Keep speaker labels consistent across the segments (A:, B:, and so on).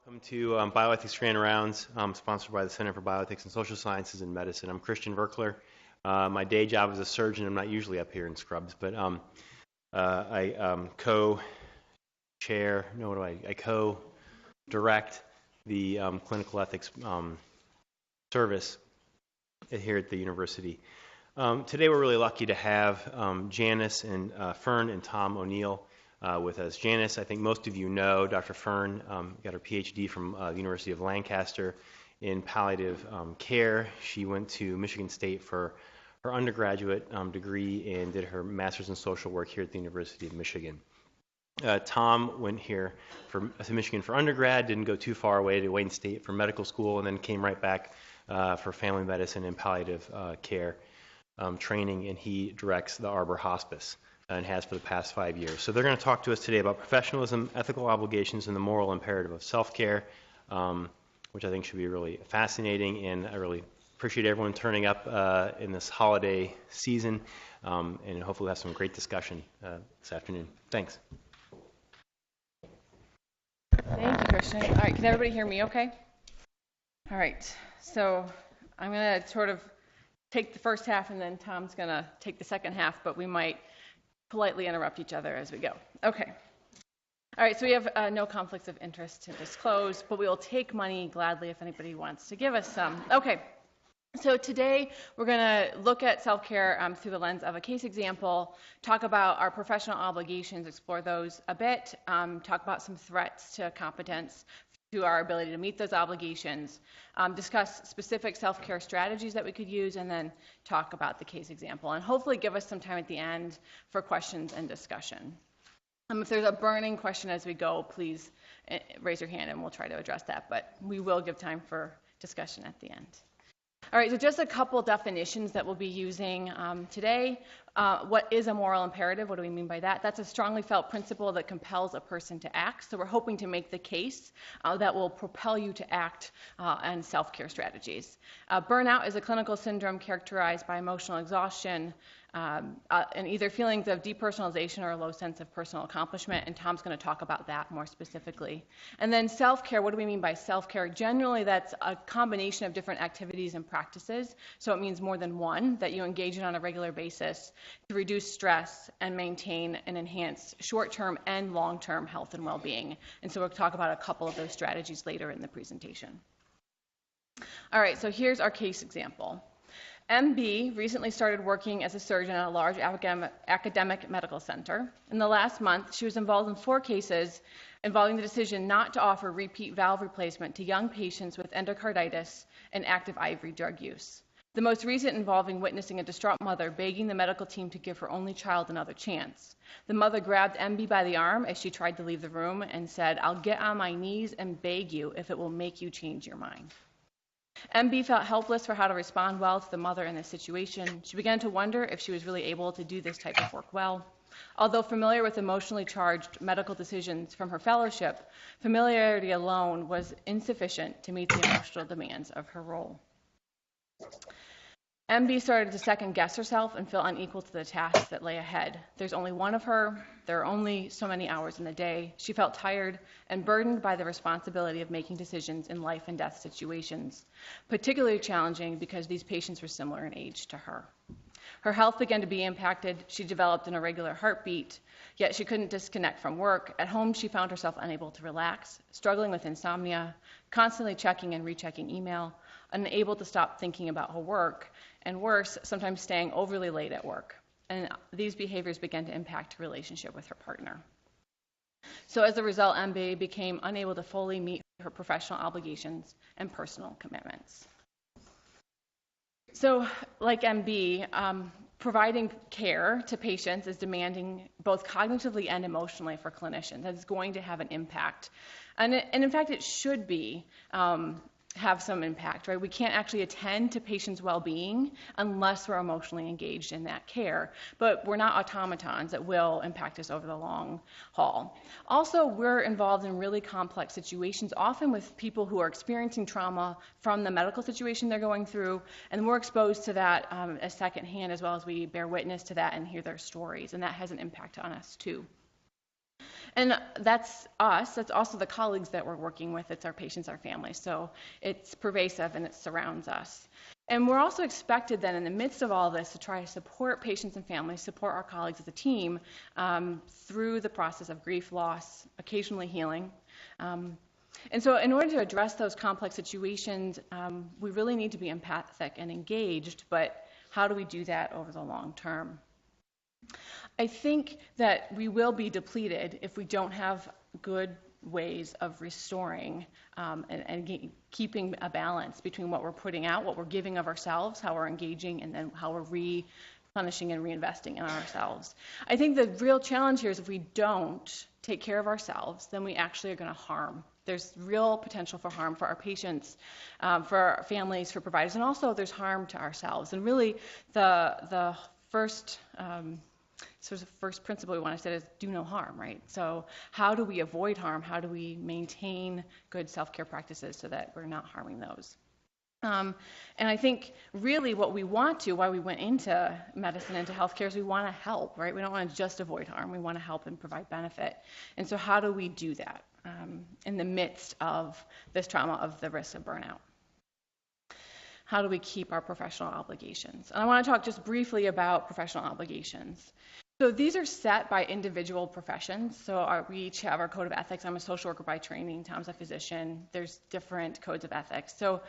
A: Welcome to Bioethics Grand Rounds, sponsored by the Center for Bioethics and Social Sciences in Medicine. I'm Christian Verkler. My day job is a surgeon. I'm not usually up here in scrubs, but I co-direct the clinical ethics service here at the university. Today we're really lucky to have Janice and Firn and Tom O'Neill with us. Janice, I think most of you know, Dr. Firn got her PhD from the University of Lancaster in palliative care. She went to Michigan State for her undergraduate degree and did her master's in social work here at the University of Michigan. Tom went here to Michigan for undergrad, didn't go too far away to Wayne State for medical school, and then came right back for family medicine and palliative care training, and he directs the Arbor Hospice and has for the past 5 years. So they're going to talk to us today about professionalism, ethical obligations, and the moral imperative of self-care, which I think should be really fascinating, and I really appreciate everyone turning up in this holiday season, and hopefully we'll have some great discussion this afternoon. Thanks.
B: Thank you, Christian. All right, can everybody hear me okay? All right, so I'm going to sort of take the first half, and then Tom's going to take the second half, but we might politely interrupt each other as we go. Okay. All right, so we have no conflicts of interest to disclose, but we will take money gladly if anybody wants to give us some. Okay. So today we're going to look at self-care through the lens of a case example, talk about our professional obligations, explore those a bit, talk about some threats to competence, to our ability to meet those obligations, discuss specific self-care strategies that we could use, and then talk about the case example, and hopefully give us some time at the end for questions and discussion. If there's a burning question as we go, please raise your hand and we'll try to address that, but we will give time for discussion at the end. All right, so just a couple definitions that we'll be using today. What is a moral imperative? What do we mean by that? That's a strongly felt principle that compels a person to act. So we're hoping to make the case that will propel you to act on self-care strategies. Burnout is a clinical syndrome characterized by emotional exhaustion, and either feelings of depersonalization or a low sense of personal accomplishment, and Tom's going to talk about that more specifically. And then self-care, what do we mean by self-care? Generally, that's a combination of different activities and practices, so it means more than one that you engage in on a regular basis to reduce stress and maintain and enhance short-term and long-term health and well-being. And so we'll talk about a couple of those strategies later in the presentation. All right, so here's our case example. MB recently started working as a surgeon at a large academic medical center. In the last month, she was involved in 4 cases involving the decision not to offer repeat valve replacement to young patients with endocarditis and active IV drug use. The most recent involving witnessing a distraught mother begging the medical team to give her only child another chance. The mother grabbed MB by the arm as she tried to leave the room and said, "I'll get on my knees and beg you if it will make you change your mind." MB felt helpless for how to respond well to the mother in this situation. She began to wonder if she was really able to do this type of work well. Although familiar with emotionally charged medical decisions from her fellowship, familiarity alone was insufficient to meet the emotional demands of her role. MB started to second-guess herself and feel unequal to the tasks that lay ahead. There's only one of her. There are only so many hours in the day. She felt tired and burdened by the responsibility of making decisions in life and death situations, particularly challenging because these patients were similar in age to her. Her health began to be impacted. She developed an irregular heartbeat, yet she couldn't disconnect from work. At home, she found herself unable to relax, struggling with insomnia, constantly checking and rechecking email, unable to stop thinking about her work, and worse, sometimes staying overly late at work. And these behaviors began to impact her relationship with her partner. So as a result, MB became unable to fully meet her professional obligations and personal commitments. So like MB, providing care to patients is demanding both cognitively and emotionally for clinicians. That's going to have an impact. And in fact, it should be have some impact, right? We can't actually attend to patients' well-being unless we're emotionally engaged in that care. But we're not automatons that will impact us over the long haul. Also, we're involved in really complex situations, often with people who are experiencing trauma from the medical situation they're going through, and we're exposed to that as secondhand, as well as we bear witness to that and hear their stories, and that has an impact on us too. And that's us. That's also the colleagues that we're working with. It's our patients, our families. So it's pervasive and it surrounds us. And we're also expected then in the midst of all this to try to support patients and families, support our colleagues as a team through the process of grief, loss, occasionally healing. And so in order to address those complex situations, we really need to be empathic and engaged, but how do we do that over the long term? I think that we will be depleted if we don't have good ways of restoring and keeping a balance between what we're putting out, what we're giving of ourselves, how we're engaging, and then how we're replenishing and reinvesting in ourselves. I think the real challenge here is if we don't take care of ourselves, then we actually are going to harm. There's real potential for harm for our patients, for our families, for providers, and also there's harm to ourselves. And really, the first first principle we want to set is do no harm, right? So how do we avoid harm? How do we maintain good self-care practices so that we're not harming those? And I think really what we want to, why we went into medicine, into healthcare, is we want to help, right? We don't want to just avoid harm. We want to help and provide benefit. And so how do we do that in the midst of this trauma of the risk of burnout? How do we keep our professional obligations? And I want to talk just briefly about professional obligations. So these are set by individual professions. So we each have our code of ethics. I'm a social worker by training. Tom's a physician. There's different codes of ethics. So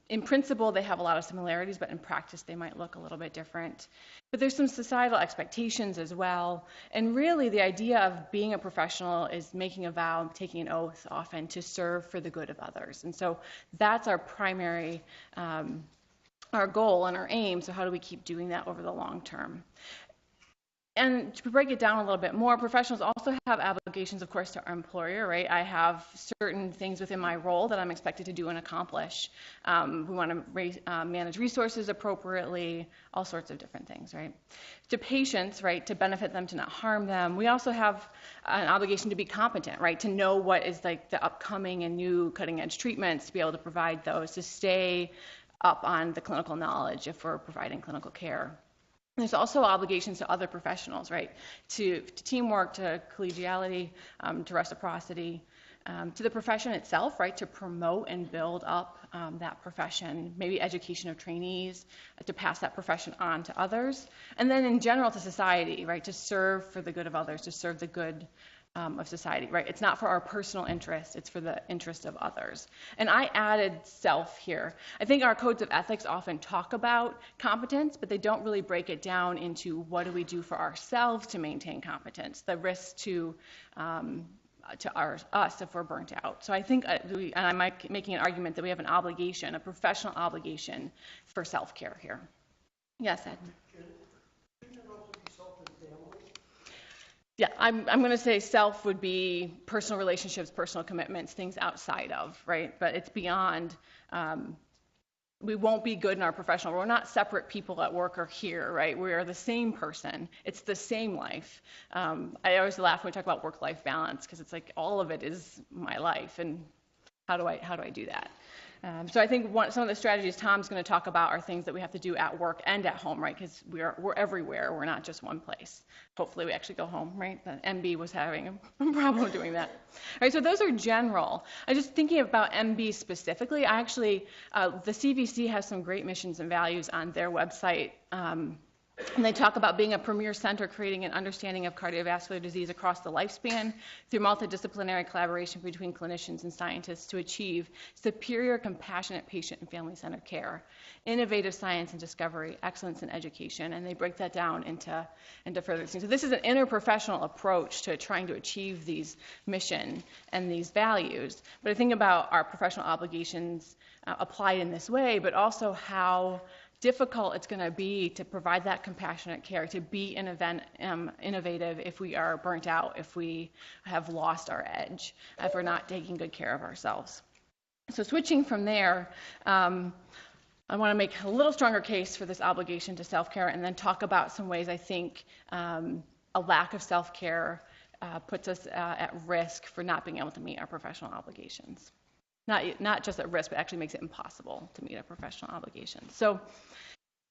B: in principle, they have a lot of similarities, but in practice, they might look a little bit different. But there's some societal expectations as well. And really, the idea of being a professional is making a vow, taking an oath often to serve for the good of others. And so that's our primary our goal and our aim. So how do we keep doing that over the long term? And to break it down a little bit more, professionals also have obligations, of course, to our employer, right? I have certain things within my role that I'm expected to do and accomplish. We want to manage resources appropriately, all sorts of different things, right? To patients, right, to benefit them, to not harm them. We also have an obligation to be competent, right? To know what is like the upcoming and new cutting-edge treatments, to be able to provide those, to stay up on the clinical knowledge if we're providing clinical care. There's also obligations to other professionals, right? To teamwork, to collegiality, to reciprocity, to the profession itself, right? To promote and build up that profession, maybe education of trainees, to pass that profession on to others. And then in general to society, right? To serve for the good of others, to serve the good of society, right? It's not for our personal interest, it's for the interest of others. And I added self here. I think our codes of ethics often talk about competence, but they don't really break it down into what do we do for ourselves to maintain competence, the risk to us if we're burnt out. So I think, and I'm making an argument that we have an obligation, a professional obligation for self-care here. Yes, Ed? Yeah, I'm going to say self would be personal relationships, personal commitments, things outside of, right? But it's beyond, we won't be good in our professional. We're not separate people at work or here, right? We are the same person. It's the same life. I always laugh when we talk about work-life balance because it's like all of it is my life, and how do I do that? So I think some of the strategies Tom's going to talk about are things that we have to do at work and at home, right? Because we're everywhere. We're not just one place. Hopefully we actually go home, right? The MB was having a problem doing that. All right, so those are general. I'm just thinking about MB specifically. I actually, the CVC has some great missions and values on their website. And they talk about being a premier center, creating an understanding of cardiovascular disease across the lifespan through multidisciplinary collaboration between clinicians and scientists to achieve superior, compassionate patient and family-centered care, innovative science and discovery, excellence in education, and they break that down into further things. So this is an interprofessional approach to trying to achieve these mission and these values. But I think about our professional obligations applied in this way, but also how difficult it's going to be to provide that compassionate care, to be innovative if we are burnt out, if we have lost our edge, if we're not taking good care of ourselves. So switching from there, I want to make a little stronger case for this obligation to self-care and then talk about some ways I think a lack of self-care puts us at risk for not being able to meet our professional obligations. Not just at risk, but actually makes it impossible to meet our professional obligations. So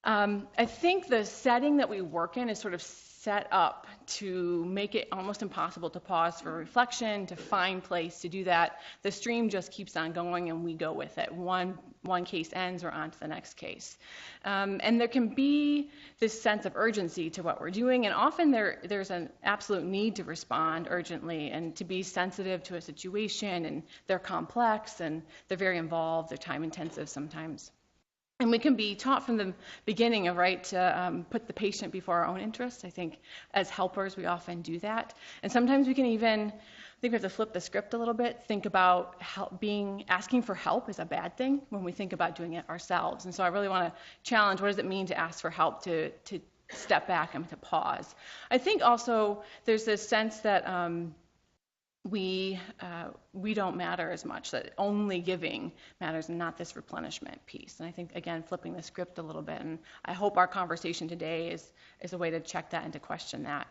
B: I think the setting that we work in is sort of set up to make it almost impossible to pause for reflection, to find place to do that. The stream just keeps on going and we go with it. One case ends, we're on to the next case. And there can be this sense of urgency to what we're doing, and often there's an absolute need to respond urgently and to be sensitive to a situation, and they're complex and they're very involved, they're time intensive sometimes. And we can be taught from the beginning, to put the patient before our own interests. I think as helpers, we often do that. And sometimes we can even, I think we have to flip the script a little bit, think about asking for help is a bad thing when we think about doing it ourselves. And so I really want to challenge, what does it mean to ask for help, to step back and to pause? I think also there's this sense that we don't matter as much, that only giving matters and not this replenishment piece. And I think, again, flipping the script a little bit, and I hope our conversation today is a way to check that and to question that.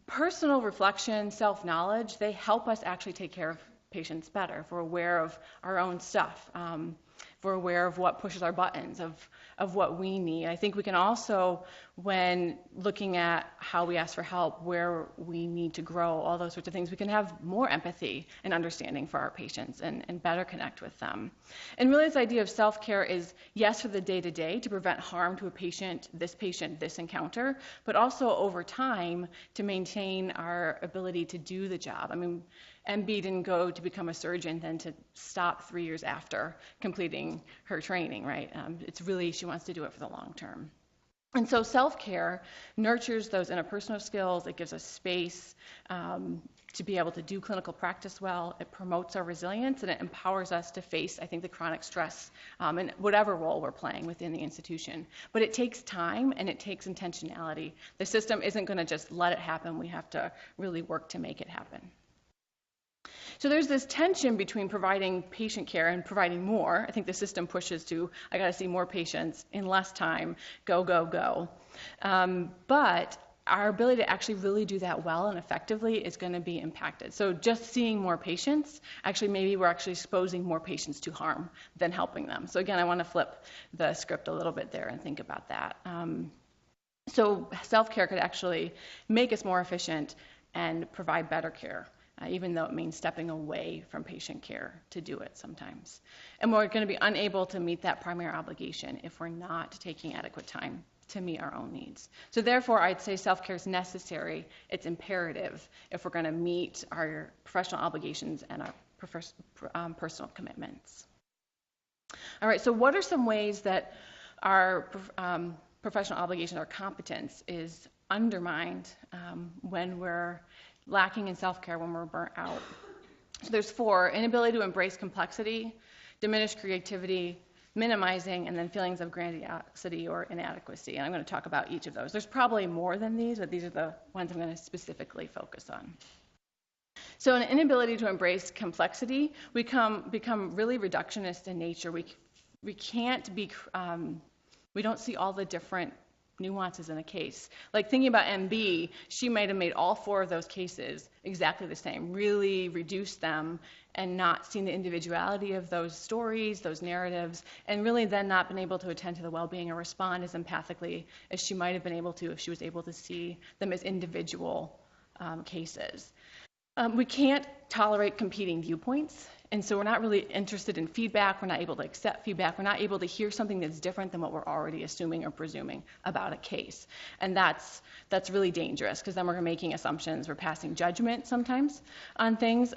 B: Personal reflection, self-knowledge, they help us actually take care of patients better if we're aware of our own stuff, if we're aware of what pushes our buttons, of what we need. I think we can also, when looking at how we ask for help, where we need to grow, all those sorts of things, we can have more empathy and understanding for our patients and better connect with them. And really this idea of self-care is, yes, for the day-to-day to prevent harm to a patient, this encounter, but also over time to maintain our ability to do the job. I mean, MB didn't go to become a surgeon, then to stop 3 years after completing her training, right? It's really, she wants to do it for the long term. And so self-care nurtures those interpersonal skills. It gives us space to be able to do clinical practice well. It promotes our resilience, and it empowers us to face, I think, the chronic stress in whatever role we're playing within the institution. But it takes time and it takes intentionality. The system isn't going to just let it happen. We have to really work to make it happen. So there's this tension between providing patient care and providing more. I think the system pushes to, I got to see more patients in less time, go, go, go. But our ability to actually really do that well and effectively is going to be impacted. So just seeing more patients, actually maybe we're actually exposing more patients to harm than helping them. So again, I want to flip the script a little bit there and think about that. So self-care could actually make us more efficient and provide better care. Even though it means stepping away from patient care to do it sometimes. And we're going to be unable to meet that primary obligation if we're not taking adequate time to meet our own needs. So therefore, I'd say self-care is necessary. It's imperative if we're going to meet our professional obligations and our personal commitments. All right, so what are some ways that our professional obligation or competence is undermined when we're lacking in self-care, when we're burnt out? So there's 4: inability to embrace complexity, diminished creativity, minimizing, and then feelings of grandiosity or inadequacy. And I'm going to talk about each of those. There's probably more than these, but these are the ones I'm going to specifically focus on. So an inability to embrace complexity, we become really reductionist in nature. We can't be, we don't see all the different nuances in a case. Like thinking about MB, she might have made all 4 of those cases exactly the same, really reduced them and not seen the individuality of those stories, those narratives, and really then not been able to attend to the well-being or respond as empathically as she might have been able to if she was able to see them as individual cases. We can't tolerate competing viewpoints, and so we're not really interested in feedback. We're not able to accept feedback. We're not able to hear something that's different than what we're already assuming or presuming about a case. And that's really dangerous, because then we're making assumptions. We're passing judgment sometimes on things.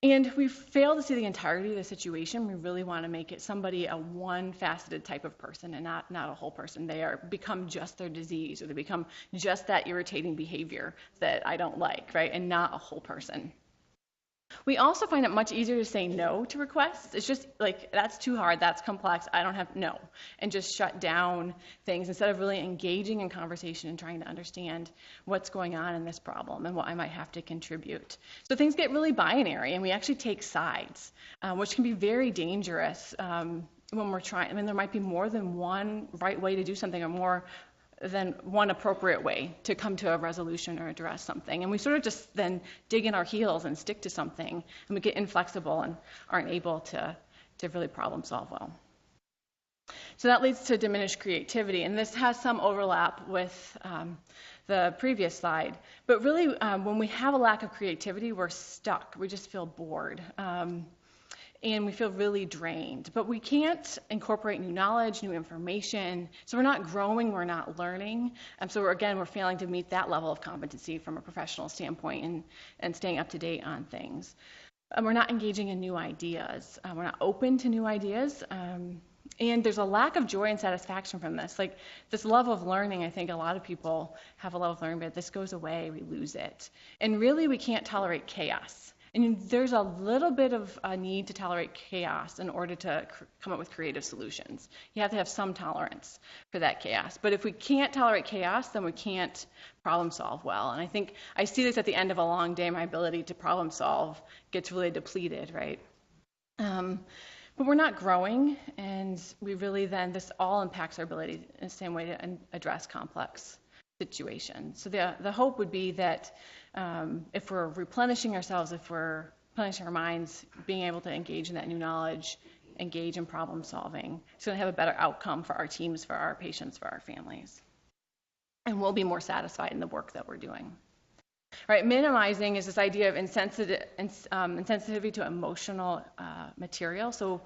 B: And we fail to see the entirety of the situation. We really want to make it somebody a one-faceted type of person and not a whole person. They become just their disease, or they become just that irritating behavior that I don't like, right? And not a whole person. We also find it much easier to say no to requests. It's just like, that's too hard, that's complex, I don't have, no. And just shut down things instead of really engaging in conversation and trying to understand what's going on in this problem and what I might have to contribute. So things get really binary, and we actually take sides, which can be very dangerous when we're trying. I mean, there might be more than one right way to do something, or more than one appropriate way to come to a resolution or address something. And we sort of just then dig in our heels and stick to something, and we get inflexible and aren't able to really problem solve well. So that leads to diminished creativity, and this has some overlap with the previous slide. But really, when we have a lack of creativity, we're stuck. We just feel bored. And we feel really drained. But we can't incorporate new knowledge, new information. So we're not growing, we're not learning. So we're failing to meet that level of competency from a professional standpoint and staying up to date on things. We're not engaging in new ideas. We're not open to new ideas. And there's a lack of joy and satisfaction from this. Like this love of learning, I think a lot of people have a love of learning, but this goes away, we lose it. And really, we can't tolerate chaos. And there's a little bit of a need to tolerate chaos in order to come up with creative solutions. You have to have some tolerance for that chaos. But if we can't tolerate chaos, then we can't problem solve well. And I think I see this at the end of a long day. My ability to problem solve gets really depleted, right? But we're not growing, and we really this all impacts our ability in the same way to address complex situations. So the hope would be that if we're replenishing ourselves, if we're replenishing our minds, being able to engage in that new knowledge, engage in problem solving, it's going to have a better outcome for our teams, for our patients, for our families. And we'll be more satisfied in the work that we're doing. Right, minimizing is this idea of insensitivity to emotional material. So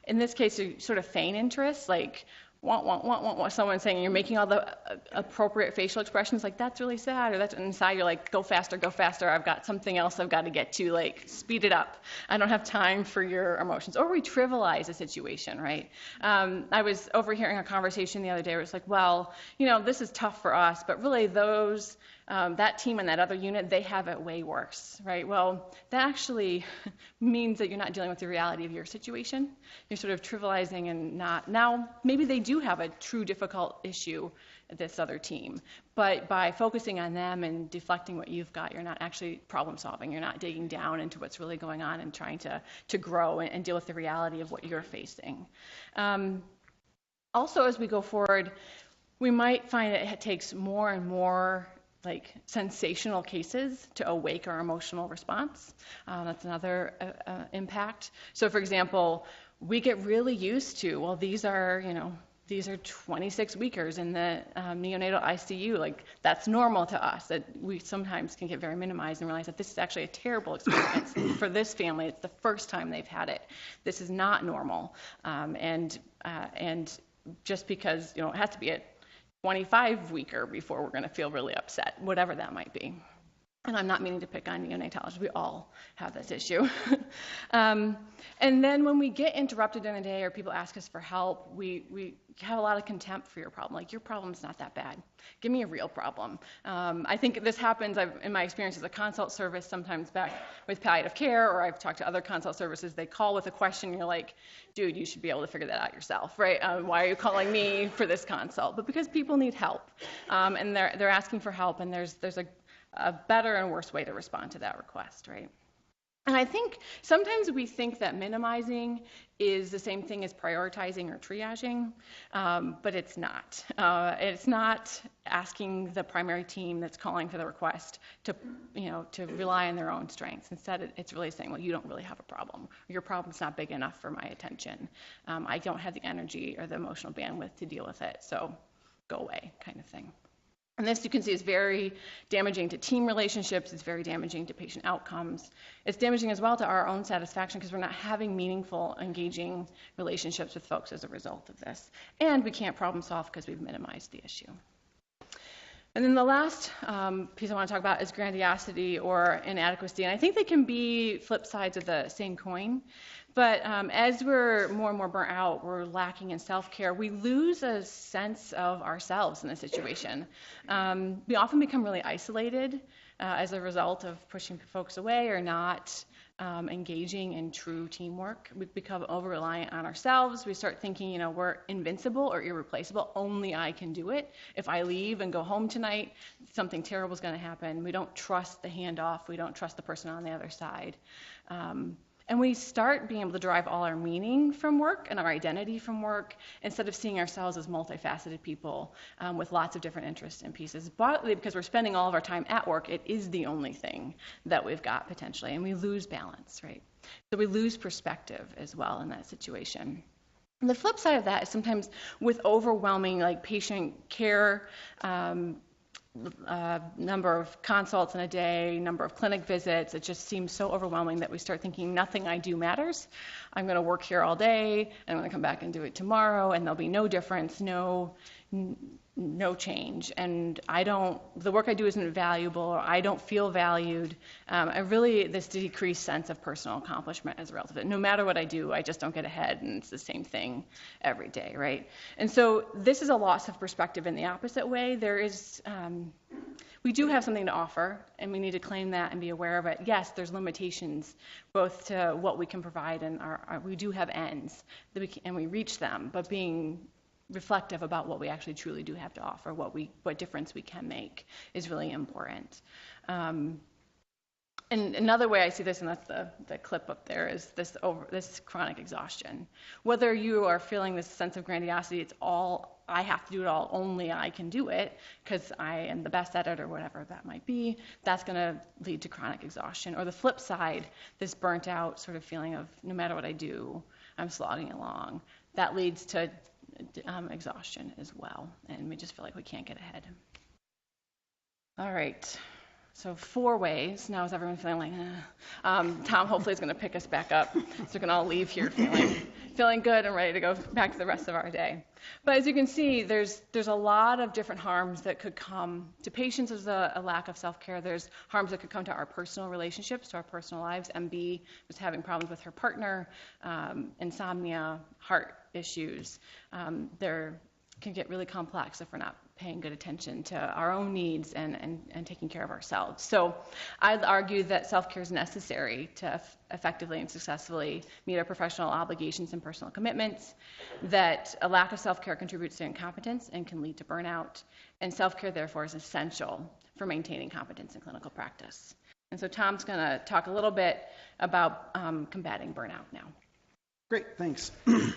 B: in this case, you sort of feign interest, like want, someone saying you're making all the appropriate facial expressions, like that's really sad, or that's inside you're like, go faster, I've got something else I've got to get to, like speed it up. I don't have time for your emotions. Or we trivialize a situation, right? I was overhearing a conversation the other day where it's like, well, this is tough for us, but really those that team and that other unit, they have it way worse, right? Well, that actually means that you're not dealing with the reality of your situation. You're sort of trivializing and not. Now, maybe they do have a true difficult issue at this other team, but by focusing on them and deflecting what you've got, you're not actually problem solving. You're not digging down into what's really going on and trying to grow and deal with the reality of what you're facing. Also, as we go forward, we might find that it takes more and more like sensational cases to awake our emotional response. That's another impact. So for example, we get really used to, well, these are 26 weekers in the neonatal ICU. Like that's normal to us. That we sometimes can get very minimized and realize that this is actually a terrible experience for this family. It's the first time they've had it. This is not normal. And just because it has to be a 25 weeker before we're going to feel really upset, whatever that might be. And I'm not meaning to pick on neonatologists. We all have this issue. And then when we get interrupted in a day or people ask us for help, we have a lot of contempt for your problem. Like, your problem's not that bad. Give me a real problem. I think this happens in my experience as a consult service, sometimes back with palliative care, or I've talked to other consult services. They call with a question, and you're like, dude, you should be able to figure that out yourself, right? Why are you calling me for this consult? But because people need help, and they're asking for help, and there's a better and worse way to respond to that request, right? And I think sometimes we think that minimizing is the same thing as prioritizing or triaging, but it's not. It's not asking the primary team that's calling for the request to rely on their own strengths. Instead, it's really saying, well, you don't really have a problem. Your problem's not big enough for my attention. I don't have the energy or the emotional bandwidth to deal with it, so go away, kind of thing. And this, you can see, is very damaging to team relationships. It's very damaging to patient outcomes. It's damaging as well to our own satisfaction because we're not having meaningful, engaging relationships with folks as a result of this. And we can't problem solve because we've minimized the issue. And then the last piece I want to talk about is grandiosity or inadequacy. And I think they can be flip sides of the same coin. But as we're more and more burnt out, we're lacking in self-care, we lose a sense of ourselves in this situation. We often become really isolated as a result of pushing folks away or not engaging in true teamwork. We become over-reliant on ourselves. We start thinking, we're invincible or irreplaceable. Only I can do it. If I leave and go home tonight, something terrible is going to happen. We don't trust the handoff. We don't trust the person on the other side. And we start being able to derive all our meaning from work and our identity from work instead of seeing ourselves as multifaceted people with lots of different interests and pieces. Partly because we're spending all of our time at work, it is the only thing that we've got potentially, and we lose balance, right? So we lose perspective as well in that situation. And the flip side of that is sometimes with overwhelming like patient care, number of consults in a day, number of clinic visits, it just seems so overwhelming that we start thinking nothing I do matters. I'm going to work here all day, and I'm going to come back and do it tomorrow, and there'll be no difference, no change. And the work I do isn't valuable, or I don't feel valued. This decreased sense of personal accomplishment as a result of it. No matter what I do, I just don't get ahead, and it's the same thing every day, right? And so this is a loss of perspective in the opposite way. We do have something to offer, and we need to claim that and be aware of it. Yes, there's limitations both to what we can provide, and we do have ends, and we reach them, but being reflective about what we actually truly do have to offer, what difference we can make is really important. And another way I see this, and that's the clip up there, is this chronic exhaustion. Whether you are feeling this sense of grandiosity, it's all, I have to do it all, only I can do it, because I am the best at it, or whatever that might be, that's going to lead to chronic exhaustion. Or the flip side, this burnt out sort of feeling of no matter what I do, I'm slogging along. That leads to exhaustion as well, and we just feel like we can't get ahead. All right. So 4 ways. Now is everyone feeling like, Tom hopefully is going to pick us back up, so we can all leave here feeling good and ready to go back to the rest of our day. But as you can see, there's a lot of different harms that could come to patients as a lack of self-care. There's harms that could come to our personal relationships, to our personal lives. MB was having problems with her partner, insomnia, heart issues. There can get really complex if we're not paying good attention to our own needs and taking care of ourselves. So I'd argue that self-care is necessary to effectively and successfully meet our professional obligations and personal commitments, that a lack of self-care contributes to incompetence and can lead to burnout, and self-care, therefore, is essential for maintaining competence in clinical practice. And so Tom's going to talk a little bit about combating burnout now.
C: Great, thanks.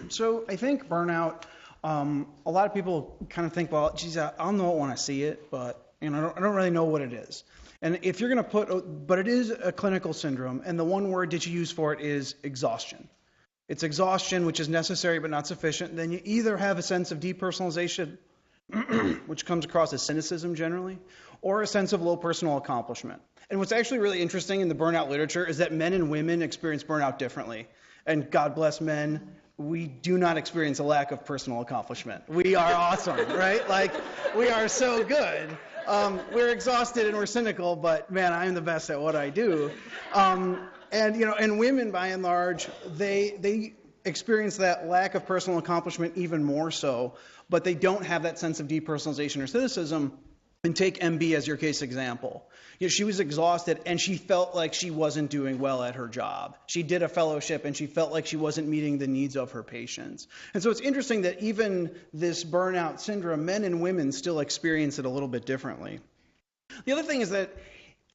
C: So I think burnout, a lot of people kind of think, well, geez, I'll know it when I see it, but I don't really know what it is. And if you're going to but it is a clinical syndrome, and the one word that you use for it is exhaustion. It's exhaustion, which is necessary but not sufficient. Then you either have a sense of depersonalization, which comes across as cynicism generally, or a sense of low personal accomplishment. And what's actually really interesting in the burnout literature is that men and women experience burnout differently. And God bless men, we do not experience a lack of personal accomplishment. We are awesome, right? Like, we are so good. We're exhausted and we're cynical, but man, I'm the best at what I do. And women, by and large, they experience that lack of personal accomplishment even more so, but they don't have that sense of depersonalization or cynicism. And take MB as your case example. She was exhausted and she felt like she wasn't doing well at her job. She did a fellowship and she felt like she wasn't meeting the needs of her patients. And so it's interesting that even this burnout syndrome, men and women still experience it a little bit differently. The other thing is that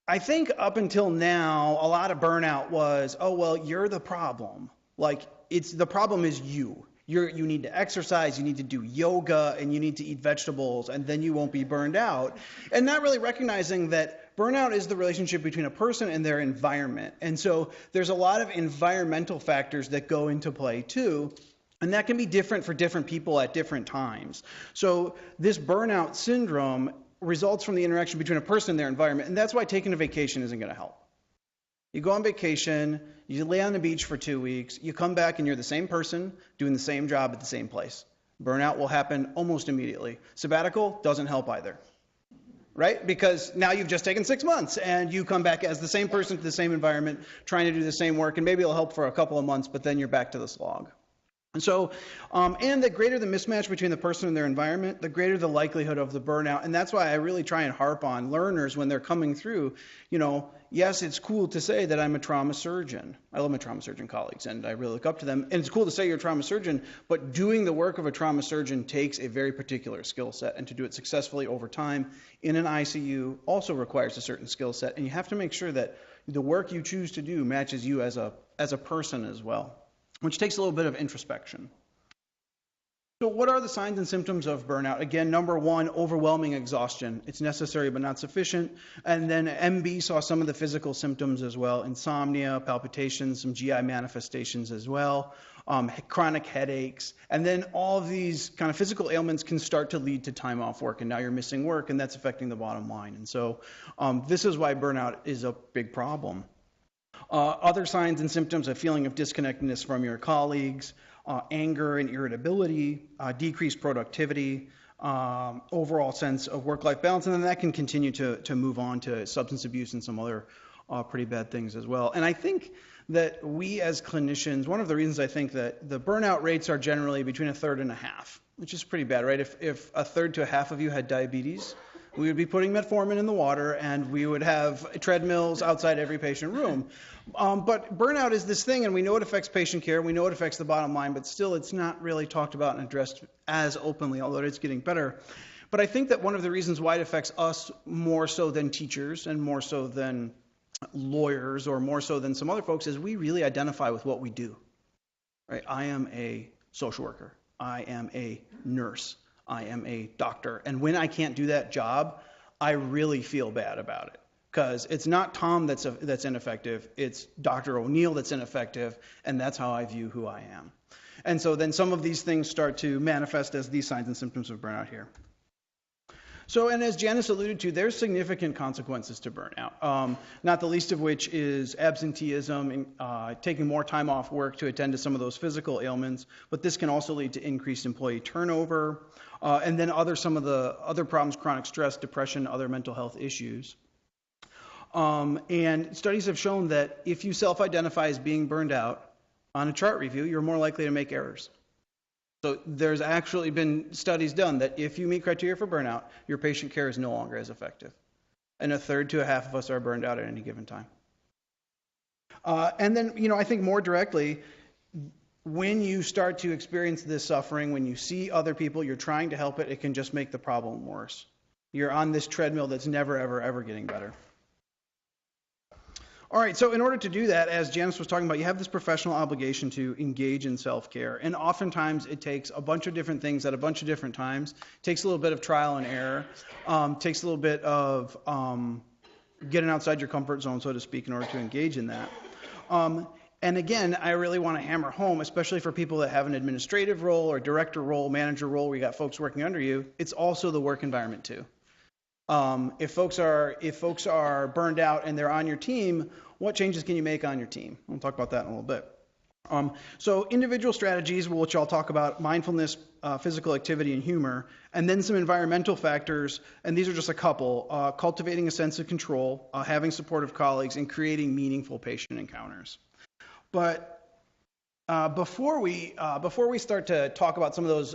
C: I think up until now, a lot of burnout was, oh, well, you're the problem. Like, the problem is you. You need to exercise, you need to do yoga, and you need to eat vegetables, and then you won't be burned out. And not really recognizing that burnout is the relationship between a person and their environment. And so there's a lot of environmental factors that go into play too, and that can be different for different people at different times. So this burnout syndrome results from the interaction between a person and their environment, and that's why taking a vacation isn't going to help. You go on vacation, you lay on the beach for 2 weeks, you come back and you're the same person doing the same job at the same place. Burnout will happen almost immediately. Sabbatical doesn't help either, right? Because now you've just taken 6 months and you come back as the same person to the same environment, trying to do the same work, and maybe it'll help for a couple of months, but then you're back to the slog. And so, and the greater the mismatch between the person and their environment, the greater the likelihood of the burnout. And that's why I really try and harp on learners when they're coming through, yes, it's cool to say that I'm a trauma surgeon. I love my trauma surgeon colleagues, and I really look up to them. And it's cool to say you're a trauma surgeon, but doing the work of a trauma surgeon takes a very particular skill set, and to do it successfully over time in an ICU also requires a certain skill set. And you have to make sure that the work you choose to do matches you as a person as well, which takes a little bit of introspection. So what are the signs and symptoms of burnout? Again, number one, overwhelming exhaustion. It's necessary but not sufficient. And then MB saw some of the physical symptoms as well, insomnia, palpitations, some GI manifestations as well. chronic headaches, and then all of these kind of physical ailments can start to lead to time off work, and now you're missing work, and that's affecting the bottom line. And so this is why burnout is a big problem. Other signs and symptoms: a feeling of disconnectedness from your colleagues, anger and irritability, decreased productivity, overall sense of work-life balance, and then that can continue to move on to substance abuse and some other pretty bad things as well. And I think that we as clinicians, one of the reasons I think that the burnout rates are generally between a third and a half, which is pretty bad, right? If a third to a half of you had diabetes, we would be putting metformin in the water, and we would have treadmills outside every patient room. But burnout is this thing, and we know it affects patient care, we know it affects the bottom line, but still it's not really talked about and addressed as openly, although it's getting better. But I think that one of the reasons why it affects us more so than teachers and more so than lawyers or more so than some other folks is we really identify with what we do. Right? I am a social worker. I am a nurse. I am a doctor. And when I can't do that job, I really feel bad about it. Because it's not Tom that's ineffective, it's Dr. O'Neill that's ineffective, and that's how I view who I am. And so then some of these things start to manifest as these signs and symptoms of burnout here. So, and as Janice alluded to, there's significant consequences to burnout, not the least of which is absenteeism, taking more time off work to attend to some of those physical ailments, but this can also lead to increased employee turnover, and then some of the other problems, chronic stress, depression, other mental health issues. And studies have shown that if you self-identify as being burned out on a chart review, you're more likely to make errors. So there's actually been studies done that if you meet criteria for burnout, your patient care is no longer as effective. And a third to a half of us are burned out at any given time. And then, I think more directly, when you start to experience this suffering, when you see other people, you're trying to help it, it can just make the problem worse. You're on this treadmill that's never, ever, ever getting better. All right, so in order to do that, as Janice was talking about, you have this professional obligation to engage in self-care. And oftentimes it takes a bunch of different things at a bunch of different times. It takes a little bit of trial and error. Takes a little bit of getting outside your comfort zone, so to speak, in order to engage in that. And again, I really want to hammer home, especially for people that have an administrative role or director role, manager role, where you got folks working under you, it's also the work environment too. If folks are burned out and they're on your team, what changes can you make on your team? We'll talk about that in a little bit. So individual strategies, which I'll talk about: mindfulness, physical activity, and humor, and then some environmental factors, and these are just a couple: cultivating a sense of control, having supportive colleagues, and creating meaningful patient encounters. But before we start to talk about some of those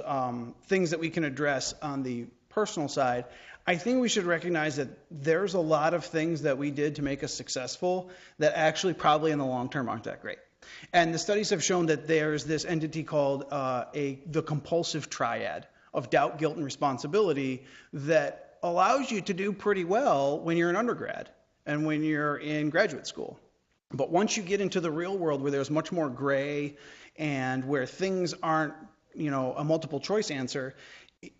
C: things that we can address on the personal side, I think we should recognize that there's a lot of things that we did to make us successful that actually probably in the long term aren't that great. And the studies have shown that there's this entity called the compulsive triad of doubt, guilt, and responsibility that allows you to do pretty well when you're an undergrad and when you're in graduate school. But once you get into the real world where there's much more gray and where things aren't, a multiple choice answer,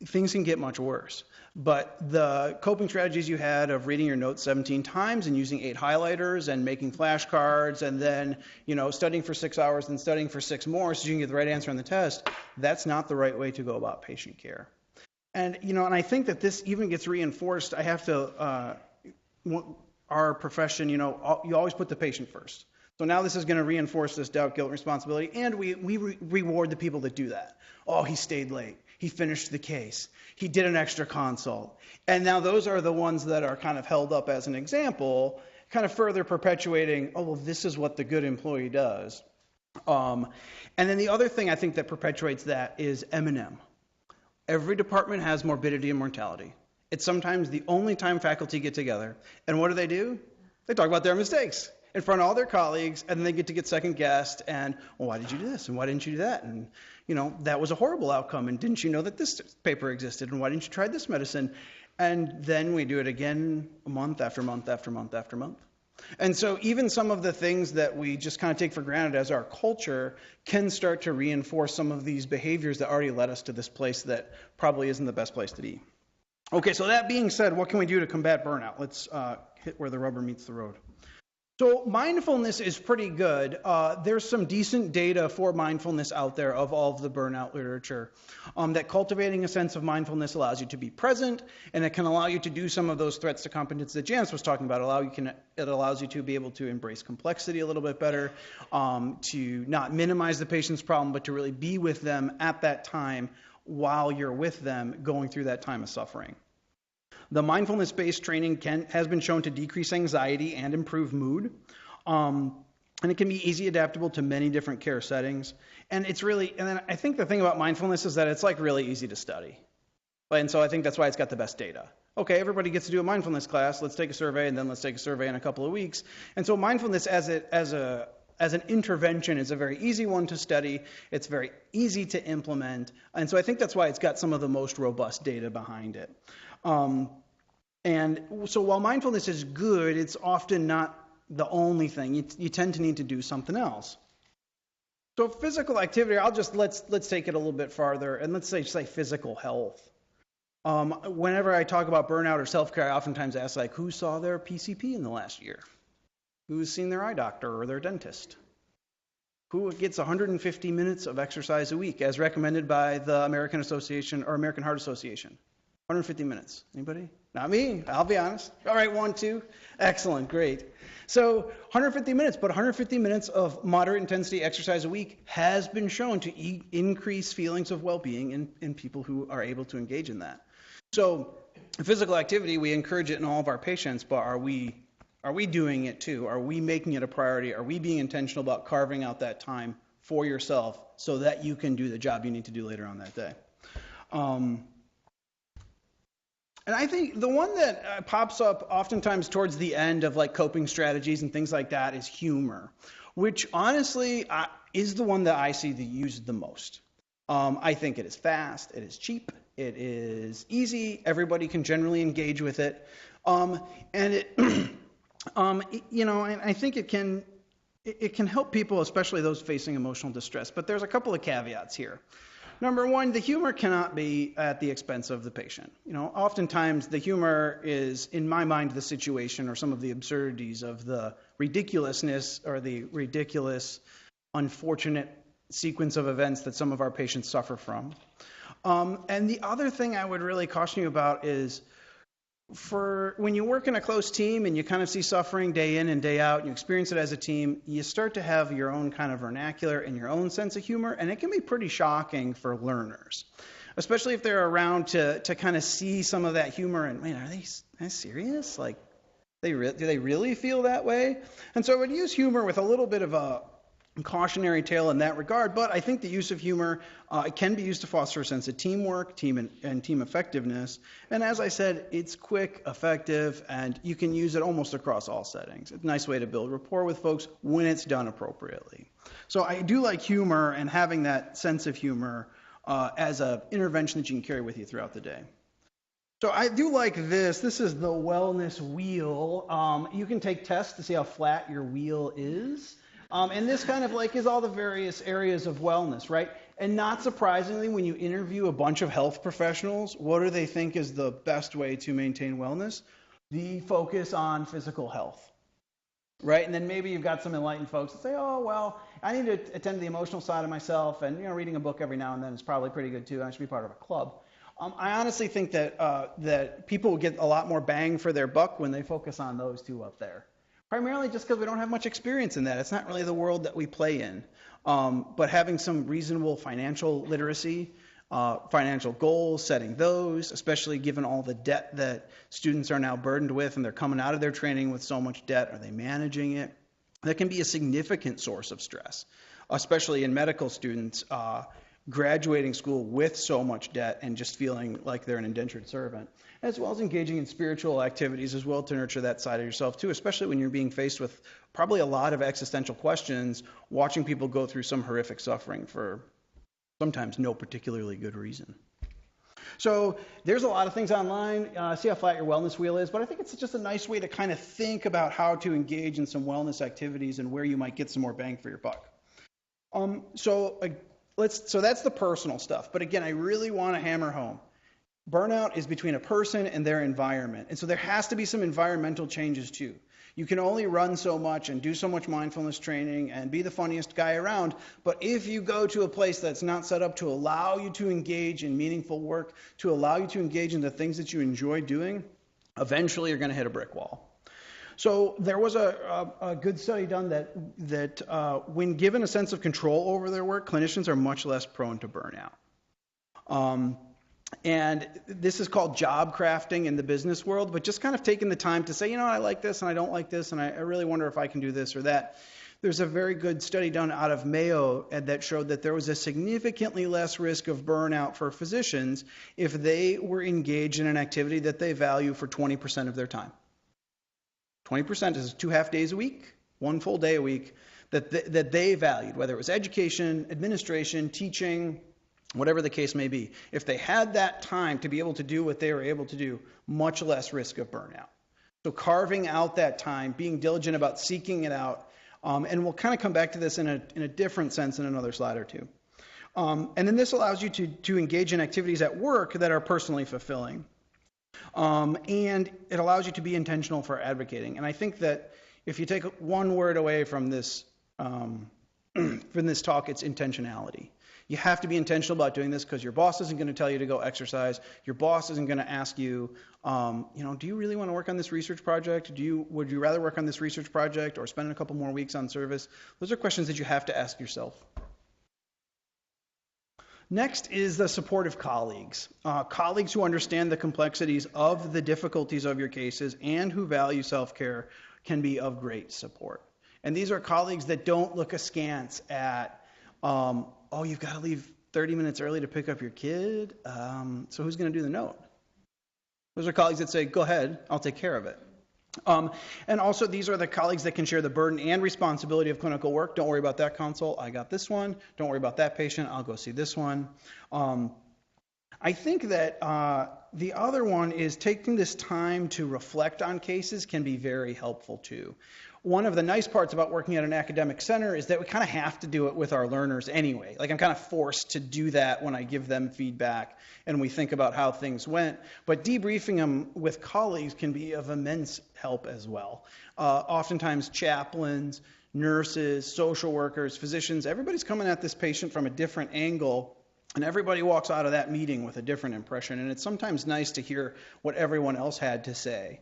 C: things can get much worse. But the coping strategies you had of reading your notes 17 times and using 8 highlighters and making flashcards and then, studying for 6 hours and studying for 6 more so you can get the right answer on the test, that's not the right way to go about patient care. And, and I think that this even gets reinforced. I have to, our profession, you always put the patient first. So now this is going to reinforce this doubt, guilt, responsibility, and we reward the people that do that. Oh, he stayed late. He finished the case. He did an extra consult. And now those are the ones that are kind of held up as an example, kind of further perpetuating, oh, well, this is what the good employee does. And then the other thing I think that perpetuates that is M&M. Every department has morbidity and mortality. It's sometimes the only time faculty get together. And what do? They talk about their mistakes in front of all their colleagues, and then they get second guessed, and, well, why did you do this, and why didn't you do that? And, that was a horrible outcome, and didn't you know that this paper existed, and why didn't you try this medicine? And then we do it again month after month after month after month. And so even some of the things that we just kind of take for granted as our culture can start to reinforce some of these behaviors that already led us to this place that probably isn't the best place to be. Okay, so that being said, what can we do to combat burnout? Let's hit where the rubber meets the road. So mindfulness is pretty good. There's some decent data for mindfulness out there of all of the burnout literature. That cultivating a sense of mindfulness allows you to be present, and it can allow you to do some of those threats to competence that Janice was talking about. It allows you to be able to embrace complexity a little bit better, to not minimize the patient's problem, but to really be with them at that time while you're with them going through that time of suffering. The mindfulness-based training has been shown to decrease anxiety and improve mood. And it can be easy adaptable to many different care settings. And then I think the thing about mindfulness is that it's like really easy to study. And so I think that's why it's got the best data. Okay, everybody gets to do a mindfulness class. Let's take a survey, and then let's take a survey in a couple of weeks. And so mindfulness as an intervention is a very easy one to study. It's very easy to implement. And so I think that's why it's got some of the most robust data behind it. And so while mindfulness is good, it's often not the only thing. You tend to need to do something else. So physical activity, let's take it a little bit farther, and let's say physical health. Whenever I talk about burnout or self-care, I oftentimes ask, who saw their PCP in the last year? Who's seen their eye doctor or their dentist? Who gets 150 minutes of exercise a week, as recommended by the American Heart Association? 150 minutes. Anybody? Not me. I'll be honest. All right, 1, 2. Excellent. Great. So 150 minutes, but 150 minutes of moderate intensity exercise a week has been shown to increase feelings of well-being in people who are able to engage in that. So physical activity, we encourage it in all of our patients, but are we doing it too? Are we making it a priority? Are we being intentional about carving out that time for yourself so that you can do the job you need to do later on that day? And I think the one that pops up oftentimes towards the end of coping strategies and things like that is humor, which honestly is the one that I see used the most. I think it is fast, it is cheap, it is easy, everybody can generally engage with it, and it, and I think it can help people, especially those facing emotional distress. But there's a couple of caveats here. Number one, the humor cannot be at the expense of the patient. Oftentimes the humor is, in my mind, the situation or some of the absurdities of the ridiculousness or the ridiculous, unfortunate sequence of events that some of our patients suffer from. And the other thing I would really caution you about is when you work in a close team and you kind of see suffering day in and day out, and you experience it as a team, you start to have your own kind of vernacular and your own sense of humor, and it can be pretty shocking for learners, especially if they're around to kind of see some of that humor and, man, are they serious? Do they really feel that way? And so I would use humor with a little bit of a cautionary tale in that regard, but I think the use of humor can be used to foster a sense of teamwork, team effectiveness, and as I said, it's quick, effective, and you can use it almost across all settings. It's a nice way to build rapport with folks when it's done appropriately. So I do like humor and having that sense of humor as an intervention that you can carry with you throughout the day. So I do like this. This is the wellness wheel. You can take tests to see how flat your wheel is. And this kind of is all the various areas of wellness, right? And not surprisingly, when you interview a bunch of health professionals, what do they think is the best way to maintain wellness? The focus on physical health, right? And then maybe you've got some enlightened folks that say, oh, well, I need to attend to the emotional side of myself, and reading a book every now and then is probably pretty good too. I should be part of a club. I honestly think that people will get a lot more bang for their buck when they focus on those two up there. Primarily just because we don't have much experience in that. It's not really the world that we play in. But having some reasonable financial literacy, financial goals, setting those, especially given all the debt that students are now burdened with and they're coming out of their training with so much debt, are they managing it? That can be a significant source of stress, especially in medical students graduating school with so much debt and just feeling like they're an indentured servant, as well as engaging in spiritual activities as well to nurture that side of yourself too, especially when you're being faced with probably a lot of existential questions, watching people go through some horrific suffering for sometimes no particularly good reason. So there's a lot of things online. See how flat your wellness wheel is, but I think it's just a nice way to kind of think about how to engage in some wellness activities and where you might get some more bang for your buck. So that's the personal stuff. But again, I really want to hammer home. Burnout is between a person and their environment. And so there has to be some environmental changes too. You can only run so much and do so much mindfulness training and be the funniest guy around, but if you go to a place that's not set up to allow you to engage in meaningful work, to allow you to engage in the things that you enjoy doing, eventually you're going to hit a brick wall. So there was a good study done that when given a sense of control over their work, clinicians are much less prone to burnout. And this is called job crafting in the business world, but just kind of taking the time to say, I like this and I don't like this, and I really wonder if I can do this or that. There's a very good study done out of Mayo that showed that there was a significantly less risk of burnout for physicians if they were engaged in an activity that they value for 20% of their time. 20% is 2 half days a week, 1 full day a week that they valued, whether it was education, administration, teaching, whatever the case may be. If they had that time to be able to do what they were able to do, much less risk of burnout. So carving out that time, being diligent about seeking it out, and we'll kind of come back to this in a different sense in another slide or two. And then this allows you to engage in activities at work that are personally fulfilling. And it allows you to be intentional for advocating. And I think that if you take one word away from this talk, it's intentionality. You have to be intentional about doing this because your boss isn't going to tell you to go exercise. Your boss isn't going to ask you, do you really want to work on this research project? Would you rather work on this research project or spend a couple more weeks on service? Those are questions that you have to ask yourself. Next is the support of colleagues. Colleagues who understand the complexities of the difficulties of your cases and who value self-care can be of great support. And these are colleagues that don't look askance at, you've got to leave 30 minutes early to pick up your kid, so who's going to do the note? Those are colleagues that say, go ahead, I'll take care of it. And also, these are the colleagues that can share the burden and responsibility of clinical work. Don't worry about that consult. I got this one. Don't worry about that patient. I'll go see this one. I think that the other one is taking this time to reflect on cases can be very helpful too. One of the nice parts about working at an academic center is that we kind of have to do it with our learners anyway. Like I'm kind of forced to do that when I give them feedback and we think about how things went. But debriefing them with colleagues can be of immense help as well. Oftentimes chaplains, nurses, social workers, physicians, everybody's coming at this patient from a different angle. And everybody walks out of that meeting with a different impression, and it's sometimes nice to hear what everyone else had to say.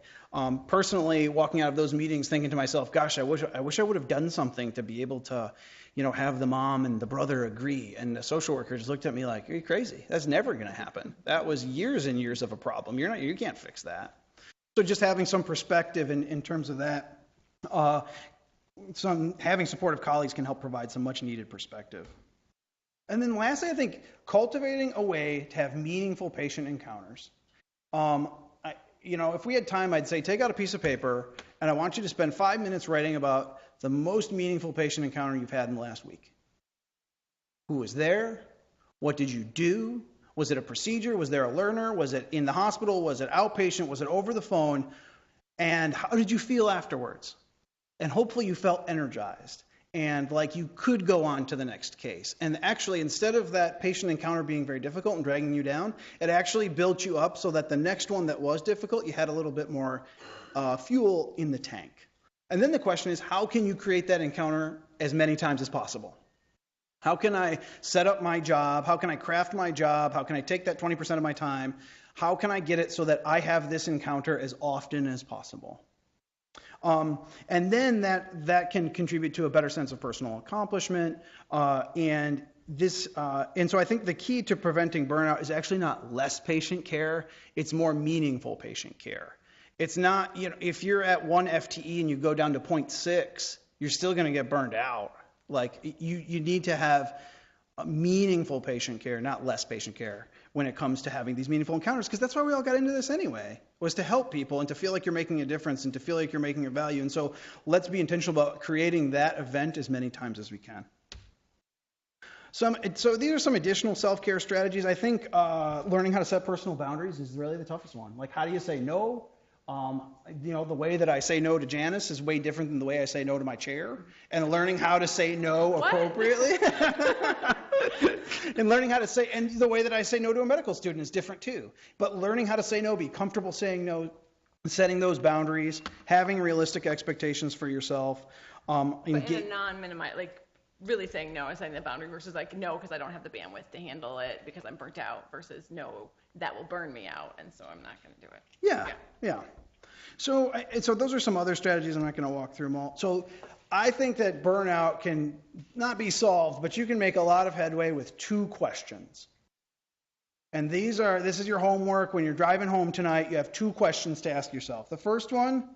C: Personally, walking out of those meetings thinking to myself, gosh, I wish I would have done something to be able to, have the mom and the brother agree. And the social workers looked at me like, are you crazy? That's never going to happen. That was years and years of a problem. You can't fix that. So just having some perspective in terms of that, having supportive colleagues can help provide some much needed perspective. And then lastly, I think cultivating a way to have meaningful patient encounters. If we had time, I'd say take out a piece of paper, and I want you to spend 5 minutes writing about the most meaningful patient encounter you've had in the last week. Who was there? What did you do? Was it a procedure? Was there a learner? Was it in the hospital? Was it outpatient? Was it over the phone? And how did you feel afterwards? And hopefully you felt energized and like you could go on to the next case. And actually, instead of that patient encounter being very difficult and dragging you down, it actually built you up so that the next one that was difficult, you had a little bit more fuel in the tank. And then the question is, how can you create that encounter as many times as possible? How can I set up my job? How can I craft my job? How can I take that 20% of my time? How can I get it so that I have this encounter as often as possible? And then that can contribute to a better sense of personal accomplishment. And so I think the key to preventing burnout is actually not less patient care, it's more meaningful patient care. It's not, if you're at 1 FTE and you go down to 0.6, you're still going to get burned out. Like you need to have meaningful patient care, not less patient care, when it comes to having these meaningful encounters, because that's why we all got into this anyway, was to help people and to feel like you're making a difference and to feel like you're making a value. And so let's be intentional about creating that event as many times as we can. So these are some additional self-care strategies. I think learning how to set personal boundaries is really the toughest one. Like, how do you say no? The way that I say no to Janice is way different than the way I say no to my chair. And learning how to say no appropriately. And learning how to say, and the way that I say no to a medical student is different too. But learning how to say no, be comfortable saying no, setting those boundaries, having realistic expectations for yourself.
B: But in a non-minimize, like really saying no and setting the boundary versus like no because I don't have the bandwidth to handle it because I'm burnt out versus no, that will burn me out and so I'm not going to do it.
C: Yeah. So those are some other strategies. I'm not going to walk through them all. So I think that burnout can not be solved, but you can make a lot of headway with 2 questions. And this is your homework. When you're driving home tonight, you have 2 questions to ask yourself. The first one,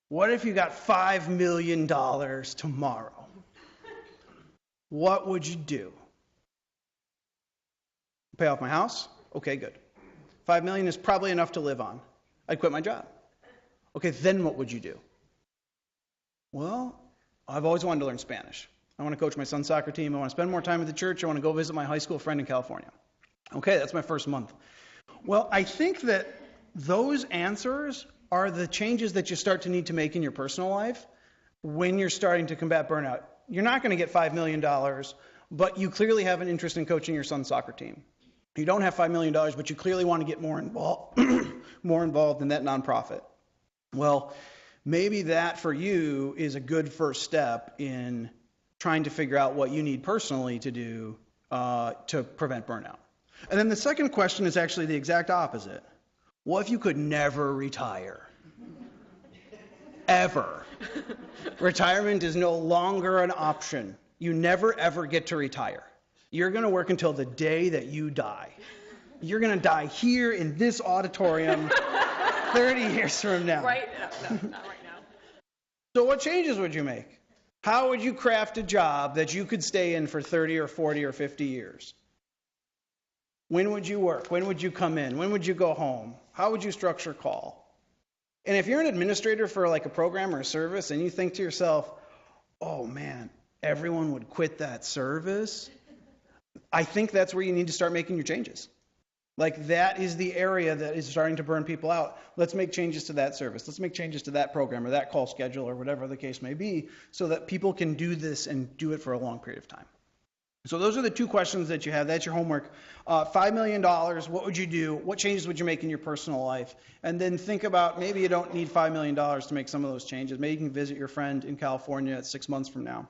C: what if you got $5 million tomorrow? What would you do? Pay off my house? Okay, good. $5 million is probably enough to live on. I'd quit my job. Okay, then what would you do? Well, I've always wanted to learn Spanish. I want to coach my son's soccer team. I want to spend more time at the church. I want to go visit my high school friend in California. Okay, that's my first month. Well, I think that those answers are the changes that you start to need to make in your personal life when you're starting to combat burnout. You're not going to get $5 million, but you clearly have an interest in coaching your son's soccer team. You don't have $5 million, but you clearly want to get more involved in that nonprofit. Well, maybe that for you is a good first step in trying to figure out what you need personally to do to prevent burnout. And then the second question is actually the exact opposite. What if you could never retire? Ever. Retirement is no longer an option. You never, ever get to retire. You're going to work until the day that you die. You're going to die here in this auditorium 30 years from now.
B: Right? No, not right now.
C: So what changes would you make? How would you craft a job that you could stay in for 30 or 40 or 50 years? When would you work? When would you come in? When would you go home? How would you structure call? And if you're an administrator for like a program or a service and you think to yourself, oh man, everyone would quit that service, I think that's where you need to start making your changes. Like that is the area that is starting to burn people out. Let's make changes to that service. Let's make changes to that program or that call schedule or whatever the case may be so that people can do this and do it for a long period of time. So those are the 2 questions that you have. That's your homework. $5 million, what would you do? What changes would you make in your personal life? And then think about maybe you don't need $5 million to make some of those changes. Maybe you can visit your friend in California 6 months from now.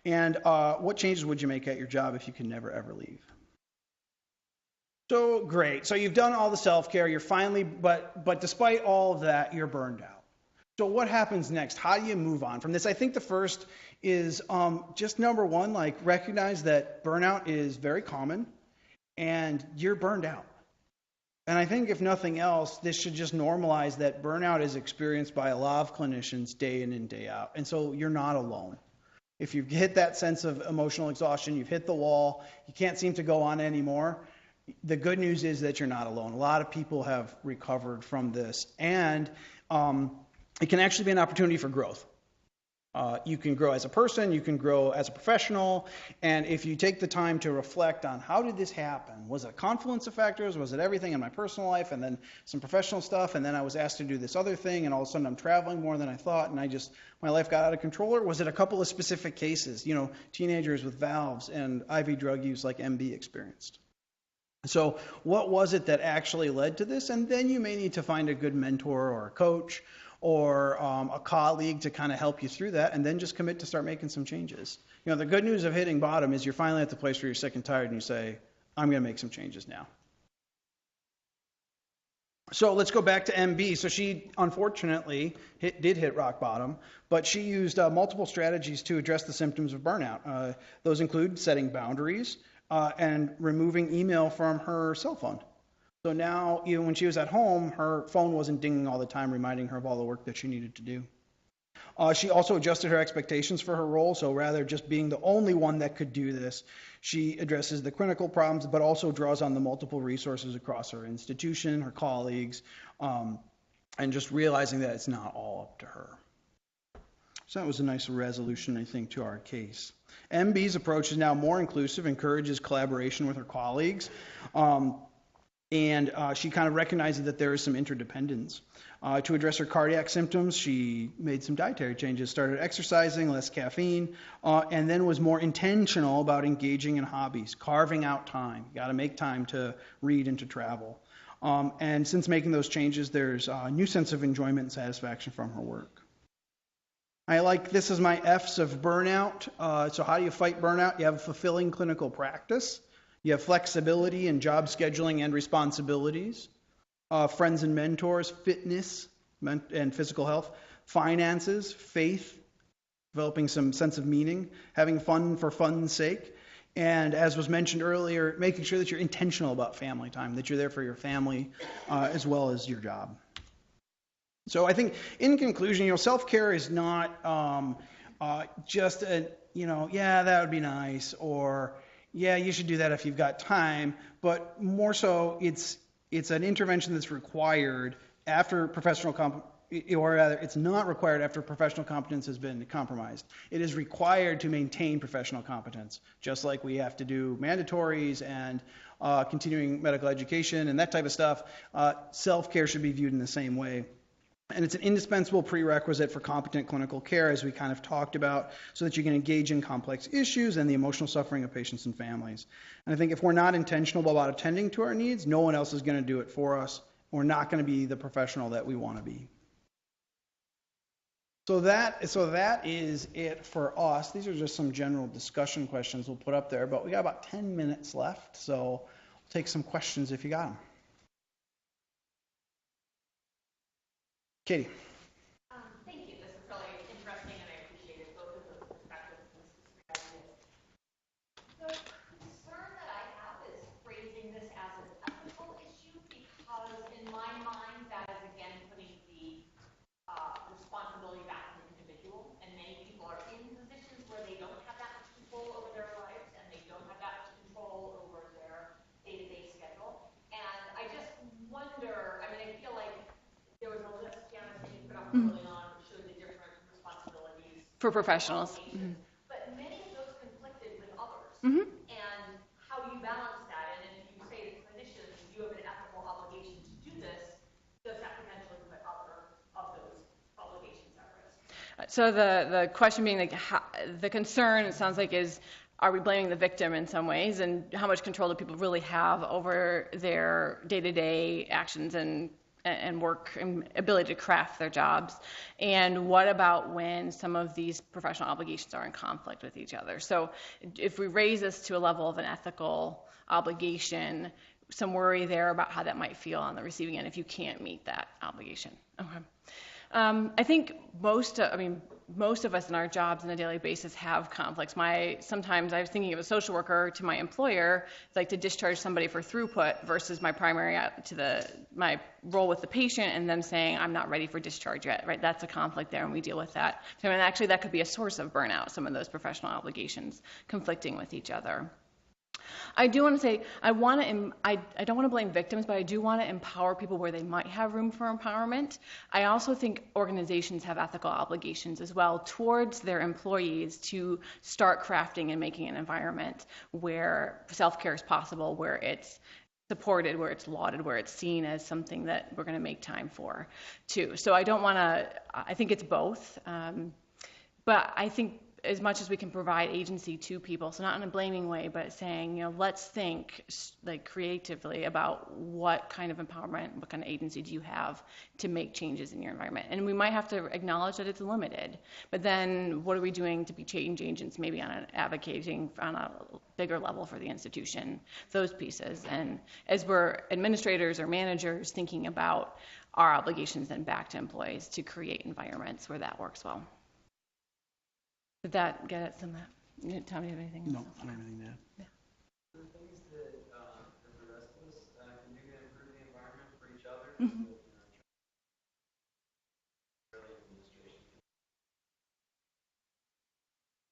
C: And what changes would you make at your job if you can never, ever leave? So great. So you've done all the self-care. You're finally, but despite all of that, you're burned out. So what happens next? How do you move on from this? I think the first is just number 1, like recognize that burnout is very common and you're burned out. And I think if nothing else, this should just normalize that burnout is experienced by a lot of clinicians day in and day out. And so you're not alone. If you've hit that sense of emotional exhaustion, you've hit the wall, you can't seem to go on anymore, the good news is that you're not alone. A lot of people have recovered from this. And it can actually be an opportunity for growth. You can grow as a person, you can grow as a professional, and if you take the time to reflect on how did this happen? Was it a confluence of factors? Was it everything in my personal life and then some professional stuff, and then I was asked to do this other thing, and all of a sudden I'm traveling more than I thought, and my life got out of control? Or was it a couple of specific cases, teenagers with valves and IV drug use like MB experienced? So what was it that actually led to this? And then you may need to find a good mentor or a coach or a colleague to kind of help you through that, and then just commit to start making some changes. The good news of hitting bottom is you're finally at the place where you're sick and tired and you say, I'm going to make some changes now. So let's go back to MB. So she, unfortunately, did hit rock bottom, but she used multiple strategies to address the symptoms of burnout. Those include setting boundaries and removing email from her cell phone. So now, even when she was at home, her phone wasn't dinging all the time, reminding her of all the work that she needed to do. She also adjusted her expectations for her role, so rather just being the only one that could do this, she addresses the clinical problems, but also draws on the multiple resources across her institution, her colleagues, and just realizing that it's not all up to her. So that was a nice resolution, I think, to our case. MB's approach is now more inclusive, encourages collaboration with her colleagues, and she kind of recognizes that there is some interdependence. To address her cardiac symptoms, she made some dietary changes, started exercising, less caffeine, and then was more intentional about engaging in hobbies, carving out time. You got to make time to read and to travel. And since making those changes, there's a new sense of enjoyment and satisfaction from her work. This is my F's of burnout. So how do you fight burnout? You have a fulfilling clinical practice. You have flexibility in job scheduling and responsibilities. Friends and mentors, fitness and physical health, finances, faith, developing some sense of meaning, having fun for fun's sake, and as was mentioned earlier, making sure that you're intentional about family time, that you're there for your family as well as your job. So I think in conclusion, self-care is not just yeah, that would be nice, or yeah, you should do that if you've got time, but more so it's an intervention that's required after or rather, it's not required after professional competence has been compromised. It is required to maintain professional competence, just like we have to do mandatories and continuing medical education and that type of stuff. Self-care should be viewed in the same way. And it's an indispensable prerequisite for competent clinical care, as we kind of talked about, so that you can engage in complex issues and the emotional suffering of patients and families. And I think if we're not intentional about attending to our needs, no one else is going to do it for us. We're not going to be the professional that we want to be. So that is it for us. These are just some general discussion questions we'll put up there, but we got about 10 minutes left, so we'll take some questions if you got them. Katie.
D: Thank you. This is really interesting, and I appreciated both of those perspectives and some ideas. The concern that I have is phrasing this as an ethical issue, because in my mind, that is again putting the responsibility back on the individual, and many people are in positions where they don't have that much control over their lives, and they don't have that much control over their day-to-day schedule. And I just wonder, I feel like there was a list, Janice, that you put up early on, which showed the different responsibilities
B: For professionals.
D: but many of those conflicted with others. And how do you balance that? And if you say to clinicians, you have an ethical obligation to do this, does that potentially put other of those obligations at risk?
B: So the question being the concern, it sounds like, is, are we blaming the victim in some ways, and how much control do people really have over their day-to-day actions and work and ability to craft their jobs? And what about when some of these professional obligations are in conflict with each other? So if we raise this to a level of an ethical obligation, some worry there about how that might feel on the receiving end if you can't meet that obligation. Okay. I think most of us in our jobs on a daily basis have conflicts. Sometimes I was thinking of a social worker to my employer, like to discharge somebody for throughput versus my my role with the patient and them saying, I'm not ready for discharge yet, right? That's a conflict there, and we deal with that. So actually that could be a source of burnout, some of those professional obligations conflicting with each other. I do want to say, I don't want to blame victims, but I do want to empower people where they might have room for empowerment. I also think organizations have ethical obligations as well towards their employees to start crafting and making an environment where self-care is possible, where it's supported, where it's lauded, where it's seen as something that we're going to make time for, too. So I think it's both. But I think as much as we can provide agency to people, so not in a blaming way, but saying, let's think creatively about what kind of empowerment, what kind of agency do you have to make changes in your environment. And we might have to acknowledge that it's limited, but then what are we doing to be change agents, maybe advocating on a bigger level for the institution, those pieces. And as we're administrators or managers thinking about our obligations then back to employees to create environments where that works well. Did that get at some of that? Tom, do you have anything?
C: No, I don't have anything to add.
B: Yeah.
E: The things that the rest of us can do to improve the environment for each other.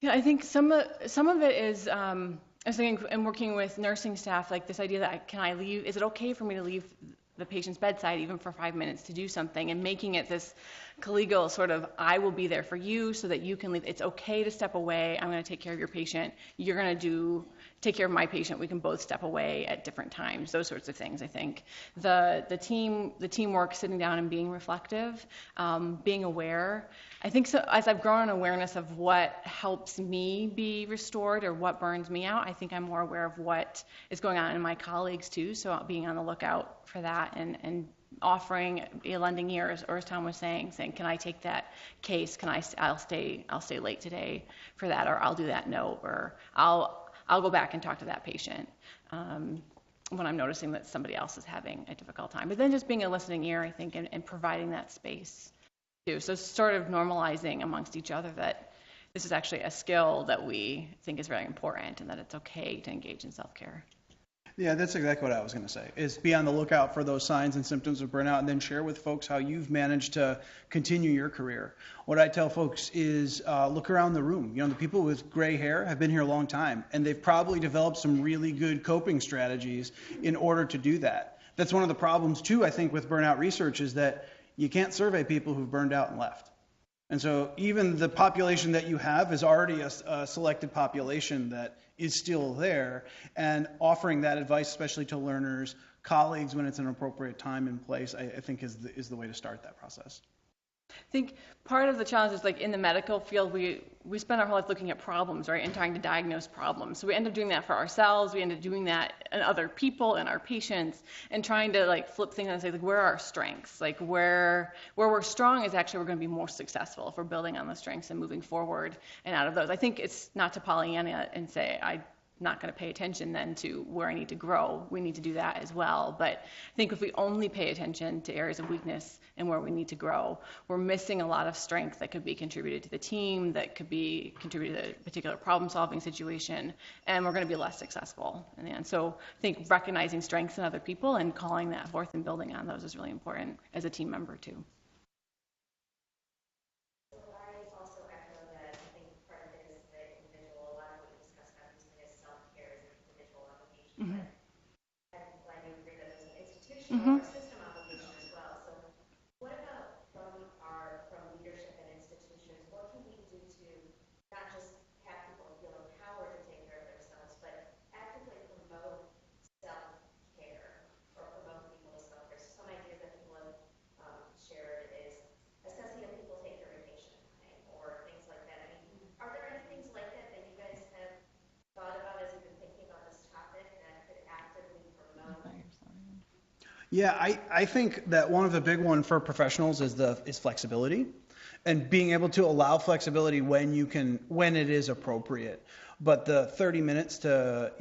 B: Yeah, I think some of it is, I was thinking, and working with nursing staff, like this idea that is it okay for me to leave the patient's bedside even for 5 minutes to do something, and making it this collegial sort of, I will be there for you so that you can leave. It's okay to step away. I'm going to take care of your patient. You're going to take care of my patient. We can both step away at different times. Those sorts of things, I think. The teamwork, sitting down and being reflective, being aware. I think so, as I've grown in awareness of what helps me be restored or what burns me out, I think I'm more aware of what is going on in my colleagues too. So being on the lookout for that and offering a lending ear, or as Tom was saying, can I take that case? I'll stay late today for that, or I'll do that note, or I'll go back and talk to that patient when I'm noticing that somebody else is having a difficult time. But then just being a listening ear, I think, and providing that space too. So sort of normalizing amongst each other that this is actually a skill that we think is very important and that it's okay to engage in self-care.
C: Yeah, that's exactly what I was going to say, is be on the lookout for those signs and symptoms of burnout and then share with folks how you've managed to continue your career. What I tell folks is look around the room. You know, the people with gray hair have been here a long time, and they've probably developed some really good coping strategies in order to do that. That's one of the problems, too, I think, with burnout research is that you can't survey people who've burned out and left. And so even the population that you have is already a selected population that is still there, and offering that advice, especially to learners, colleagues, when it's an appropriate time and place, I think is the way to start that process.
B: I think part of the challenge is, like, in the medical field, we spend our whole life looking at problems, right, and trying to diagnose problems. So we end up doing that for ourselves. We end up doing that in other people and our patients, and trying to, like, flip things and say, like, where are our strengths? Like, where we're strong is actually we're going to be more successful if we're building on those strengths and moving forward and out of those. I think it's not to Pollyanna and say, I'm not going to pay attention then to where I need to grow. We need to do that as well. But I think if we only pay attention to areas of weakness and where we need to grow, we're missing a lot of strength that could be contributed to the team, that could be contributed to a particular problem-solving situation, and we're going to be less successful in the end. So I think recognizing strengths in other people and calling that forth and building on those is really important as a team member too. Mm-hmm.
D: And I do agree that there's an institutional or system obligation as well. So what about from leadership and institutions, what can we do to not just have people feel empowered to take care of themselves, but actively promote self-care or promote people to self-care? So some ideas that people have shared is assessing if people take their vacation time or things like that. I mean, are there any things like that that you guys have thought about as you've been thinking about this topic that could actively promote?
C: Yeah, I think that one of the big one for professionals is flexibility, and being able to allow flexibility when it is appropriate. But the 30 minutes to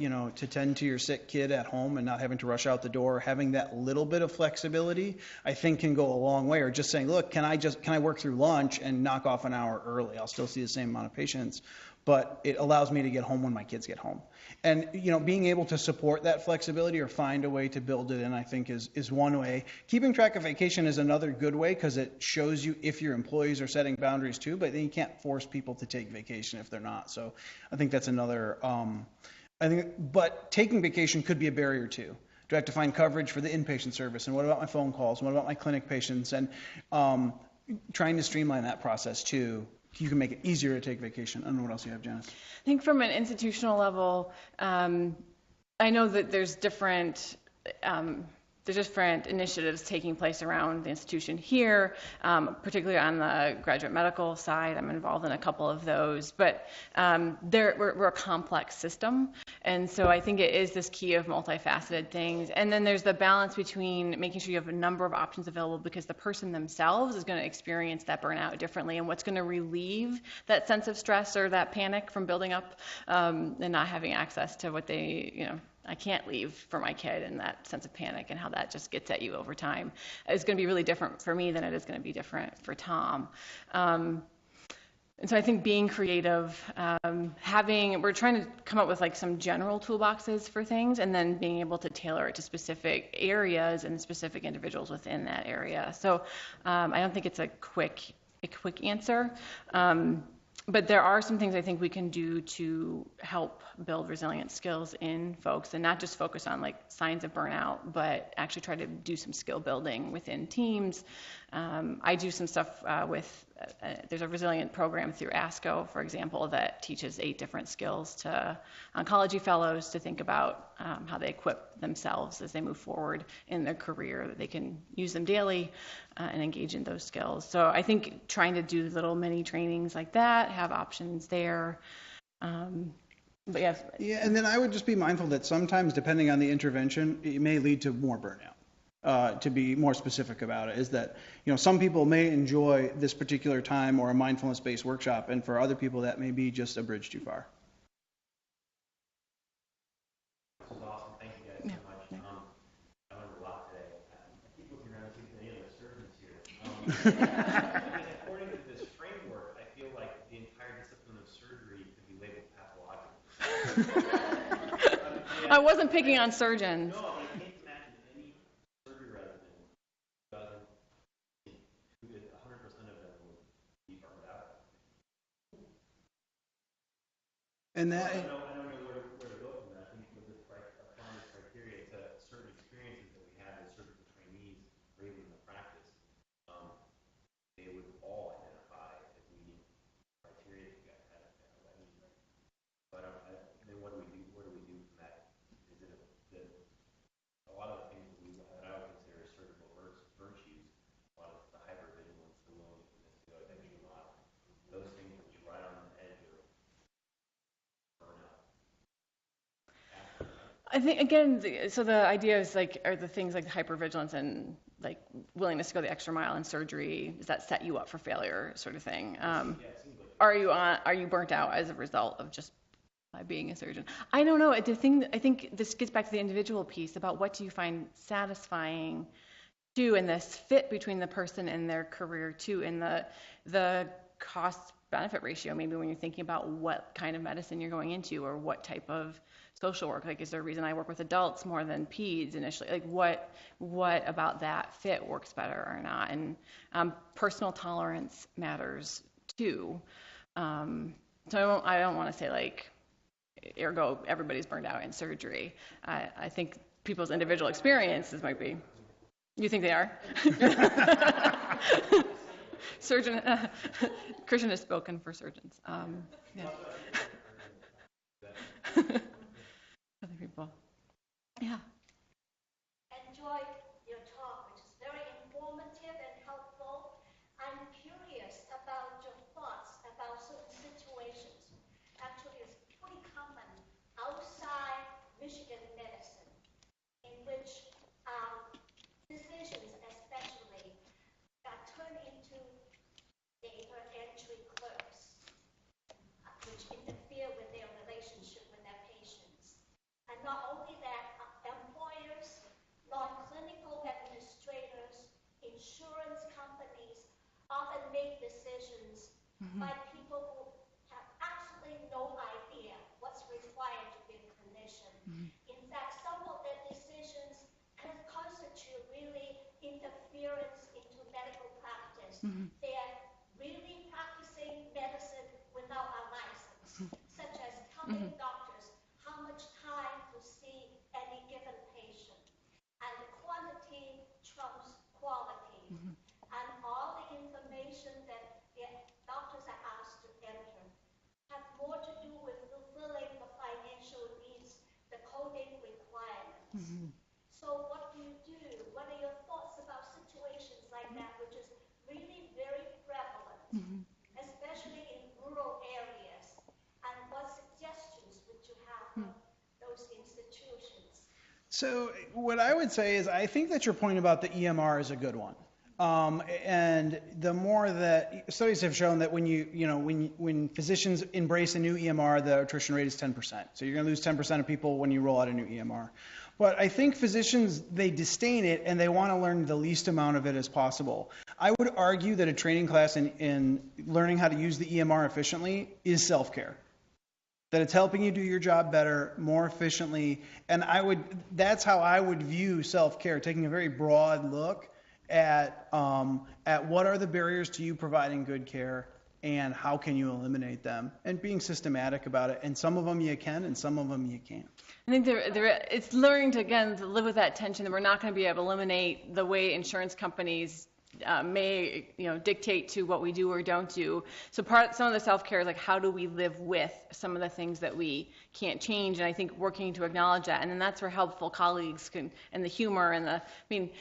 C: tend to your sick kid at home and not having to rush out the door, having that little bit of flexibility, I think can go a long way. Or just saying, look, can I work through lunch and knock off an hour early? I'll still see the same amount of patients, but it allows me to get home when my kids get home. And, being able to support that flexibility or find a way to build it in, I think is one way. Keeping track of vacation is another good way because it shows you if your employees are setting boundaries too, but then you can't force people to take vacation if they're not. So I think that's another, but taking vacation could be a barrier too. Do I have to find coverage for the inpatient service? And what about my phone calls? And what about my clinic patients? And trying to streamline that process too. You can make it easier to take vacation. I don't know what else you have, Janice.
B: I think from an institutional level, I know that there's different initiatives taking place around the institution here, particularly on the graduate medical side. I'm involved in a couple of those, but we're a complex system, and so I think it is this key of multifaceted things. And then there's the balance between making sure you have a number of options available, because the person themselves is going to experience that burnout differently, and what's going to relieve that sense of stress or that panic from building up, and not having access to what they, I can't leave for my kid, and that sense of panic and how that just gets at you over time is going to be really different for me than it is going to be different for Tom. And so I think being creative, we're trying to come up with like some general toolboxes for things, and then being able to tailor it to specific areas and specific individuals within that area. So I don't think it's a quick answer. But there are some things I think we can do to help build resilient skills in folks, and not just focus on like signs of burnout, but actually try to do some skill building within teams. I do some stuff there's a resilient program through ASCO, for example, that teaches 8 different skills to oncology fellows to think about how they equip themselves as they move forward in their career, that they can use them daily and engage in those skills. So I think trying to do little mini trainings like that, have options there. But yeah.
C: Yeah, and then I would just be mindful that sometimes, depending on the intervention, it may lead to more burnout. To be more specific about it, is that, some people may enjoy this particular time or a mindfulness-based workshop, and for other people that may be just a bridge too far.
A: This is awesome. Thank you guys so much. I learned a lot today. I keep looking around to see if any other surgeons here. Because according to this framework, I feel like the entire discipline of surgery could be labeled pathological.
B: I wasn't picking on surgeons.
A: No, I can't imagine any surgery resident who doesn't, who 100% of them would be burned out.
C: And that.
A: I don't know where to go from that. I think with applying this criteria to certain experiences that we have as surgical trainees or even in the practice, they would all identify as meeting criteria to get that. But then what do we do? What do we do from that? Is it a lot of the things that I would consider surgical virtues, a lot of the hypervigilance, the willingness to go the extra mile, those things which are right on the edge of burnout.
B: I think, again, so the idea is are the things like hypervigilance and like willingness to go the extra mile in surgery, does that set you up for failure, sort of thing? Are you burnt out as a result of just by being a surgeon? I don't know. I think this gets back to the individual piece about what do you find satisfying too, and this fit between the person and their career too, and the cost benefit ratio, maybe when you're thinking about what kind of medicine you're going into or what type of social work. Like, is there a reason I work with adults more than peds initially? Like, what about that fit works better or not? And personal tolerance matters too. So I don't want to say like, ergo, everybody's burned out in surgery. I think people's individual experiences might be. You think they are? Surgeon, Christian has spoken for surgeons. Yeah. Other people. Yeah.
D: Enjoyed your talk, which is very informative and helpful. I'm curious about your thoughts about certain situations. Actually, it's pretty common outside Michigan medicine, in which physicians especially got turned into data entry clerks, which interfere with their relationship with their patients. And not only that, employers, non-clinical administrators, insurance companies often make decisions by people who have absolutely no idea what's required to be a clinician. In fact, some of their decisions can constitute really interference into medical practice. They are really practicing medicine without a license, such as telling doctors how much time to see any given patient. And quantity trumps quality. And all the information that the doctors are asked to enter have more to do with fulfilling the financial needs, the coding requirements. So what do you do? What are your thoughts about situations like that, which is really very prevalent, especially in rural areas? And what suggestions would you have for those institutions?
C: So what I would say is I think that your point about the EMR is a good one. And the more that studies have shown that when physicians embrace a new EMR, the attrition rate is 10%. So you're going to lose 10% of people when you roll out a new EMR. But I think physicians, they disdain it and they want to learn the least amount of it as possible. I would argue that a training class in learning how to use the EMR efficiently is self-care. That it's helping you do your job better, more efficiently. And that's how I would view self-care, taking a very broad look at what are the barriers to you providing good care and how can you eliminate them, and being systematic about it. And some of them you can, and some of them you can't.
B: I think it's learning to, again, to live with that tension that we're not going to be able to eliminate the way insurance companies may, dictate to what we do or don't do. So some of the self-care is like, how do we live with some of the things that we can't change? And I think working to acknowledge that, and then that's where helpful colleagues can, and the humor and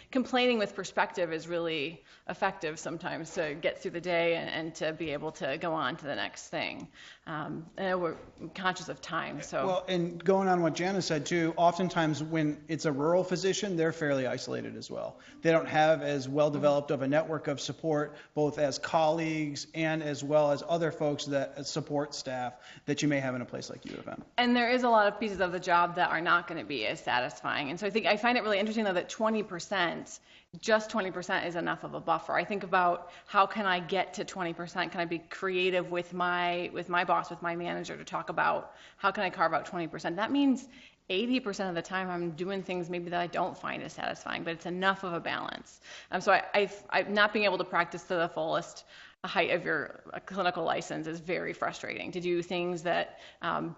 B: complaining with perspective is really effective sometimes to get through the day and to be able to go on to the next thing. And we're conscious of time, so.
C: Well, and going on what Janice said too, oftentimes when it's a rural physician, they're fairly isolated as well. They don't have as well developed of a network of support, both as colleagues and as well as other folks that support staff that you may have in a place like U of M.
B: And there is a lot of pieces of the job that are not going to be as satisfying. And so I find it really interesting, though, that 20%, just 20% is enough of a buffer. I think about how can I get to 20%? Can I be creative with my boss, with my manager, to talk about how can I carve out 20%? That means 80% of the time I'm doing things maybe that I don't find as satisfying, but it's enough of a balance. So I'm not being able to practice to the fullest height of your clinical license is very frustrating. To do things that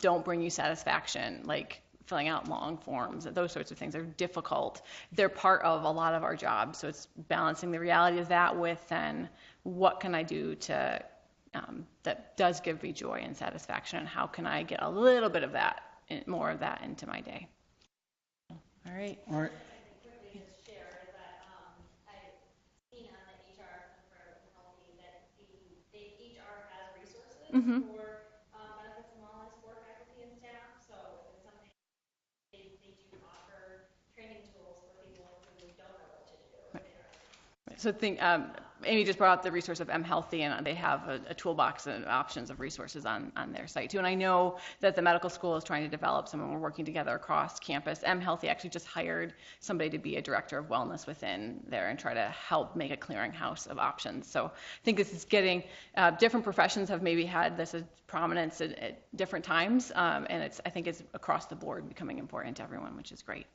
B: don't bring you satisfaction, like filling out long forms, those sorts of things are difficult. They're part of a lot of our jobs, so it's balancing the reality of that with then what can I do to that does give me joy and satisfaction, and how can I get a little bit of that, more of that into my day. All right.
C: All right.
D: Quickly just share that I've seen on the HR for healthy that the HR has resources for benefits and wellness for faculty and staff. So it's something they do offer training tools for people who don't know what to do.
B: So Amy just brought up the resource of mHealthy, and they have a toolbox and options of resources on their site too. And I know that the medical school is trying to develop some, and we're working together across campus. mHealthy actually just hired somebody to be a director of wellness within there and try to help make a clearinghouse of options. So I think this is getting, different professions have maybe had this as prominence at different times, and I think it's across the board becoming important to everyone, which is great.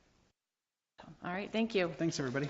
B: So, all right, thank you.
C: Thanks, everybody.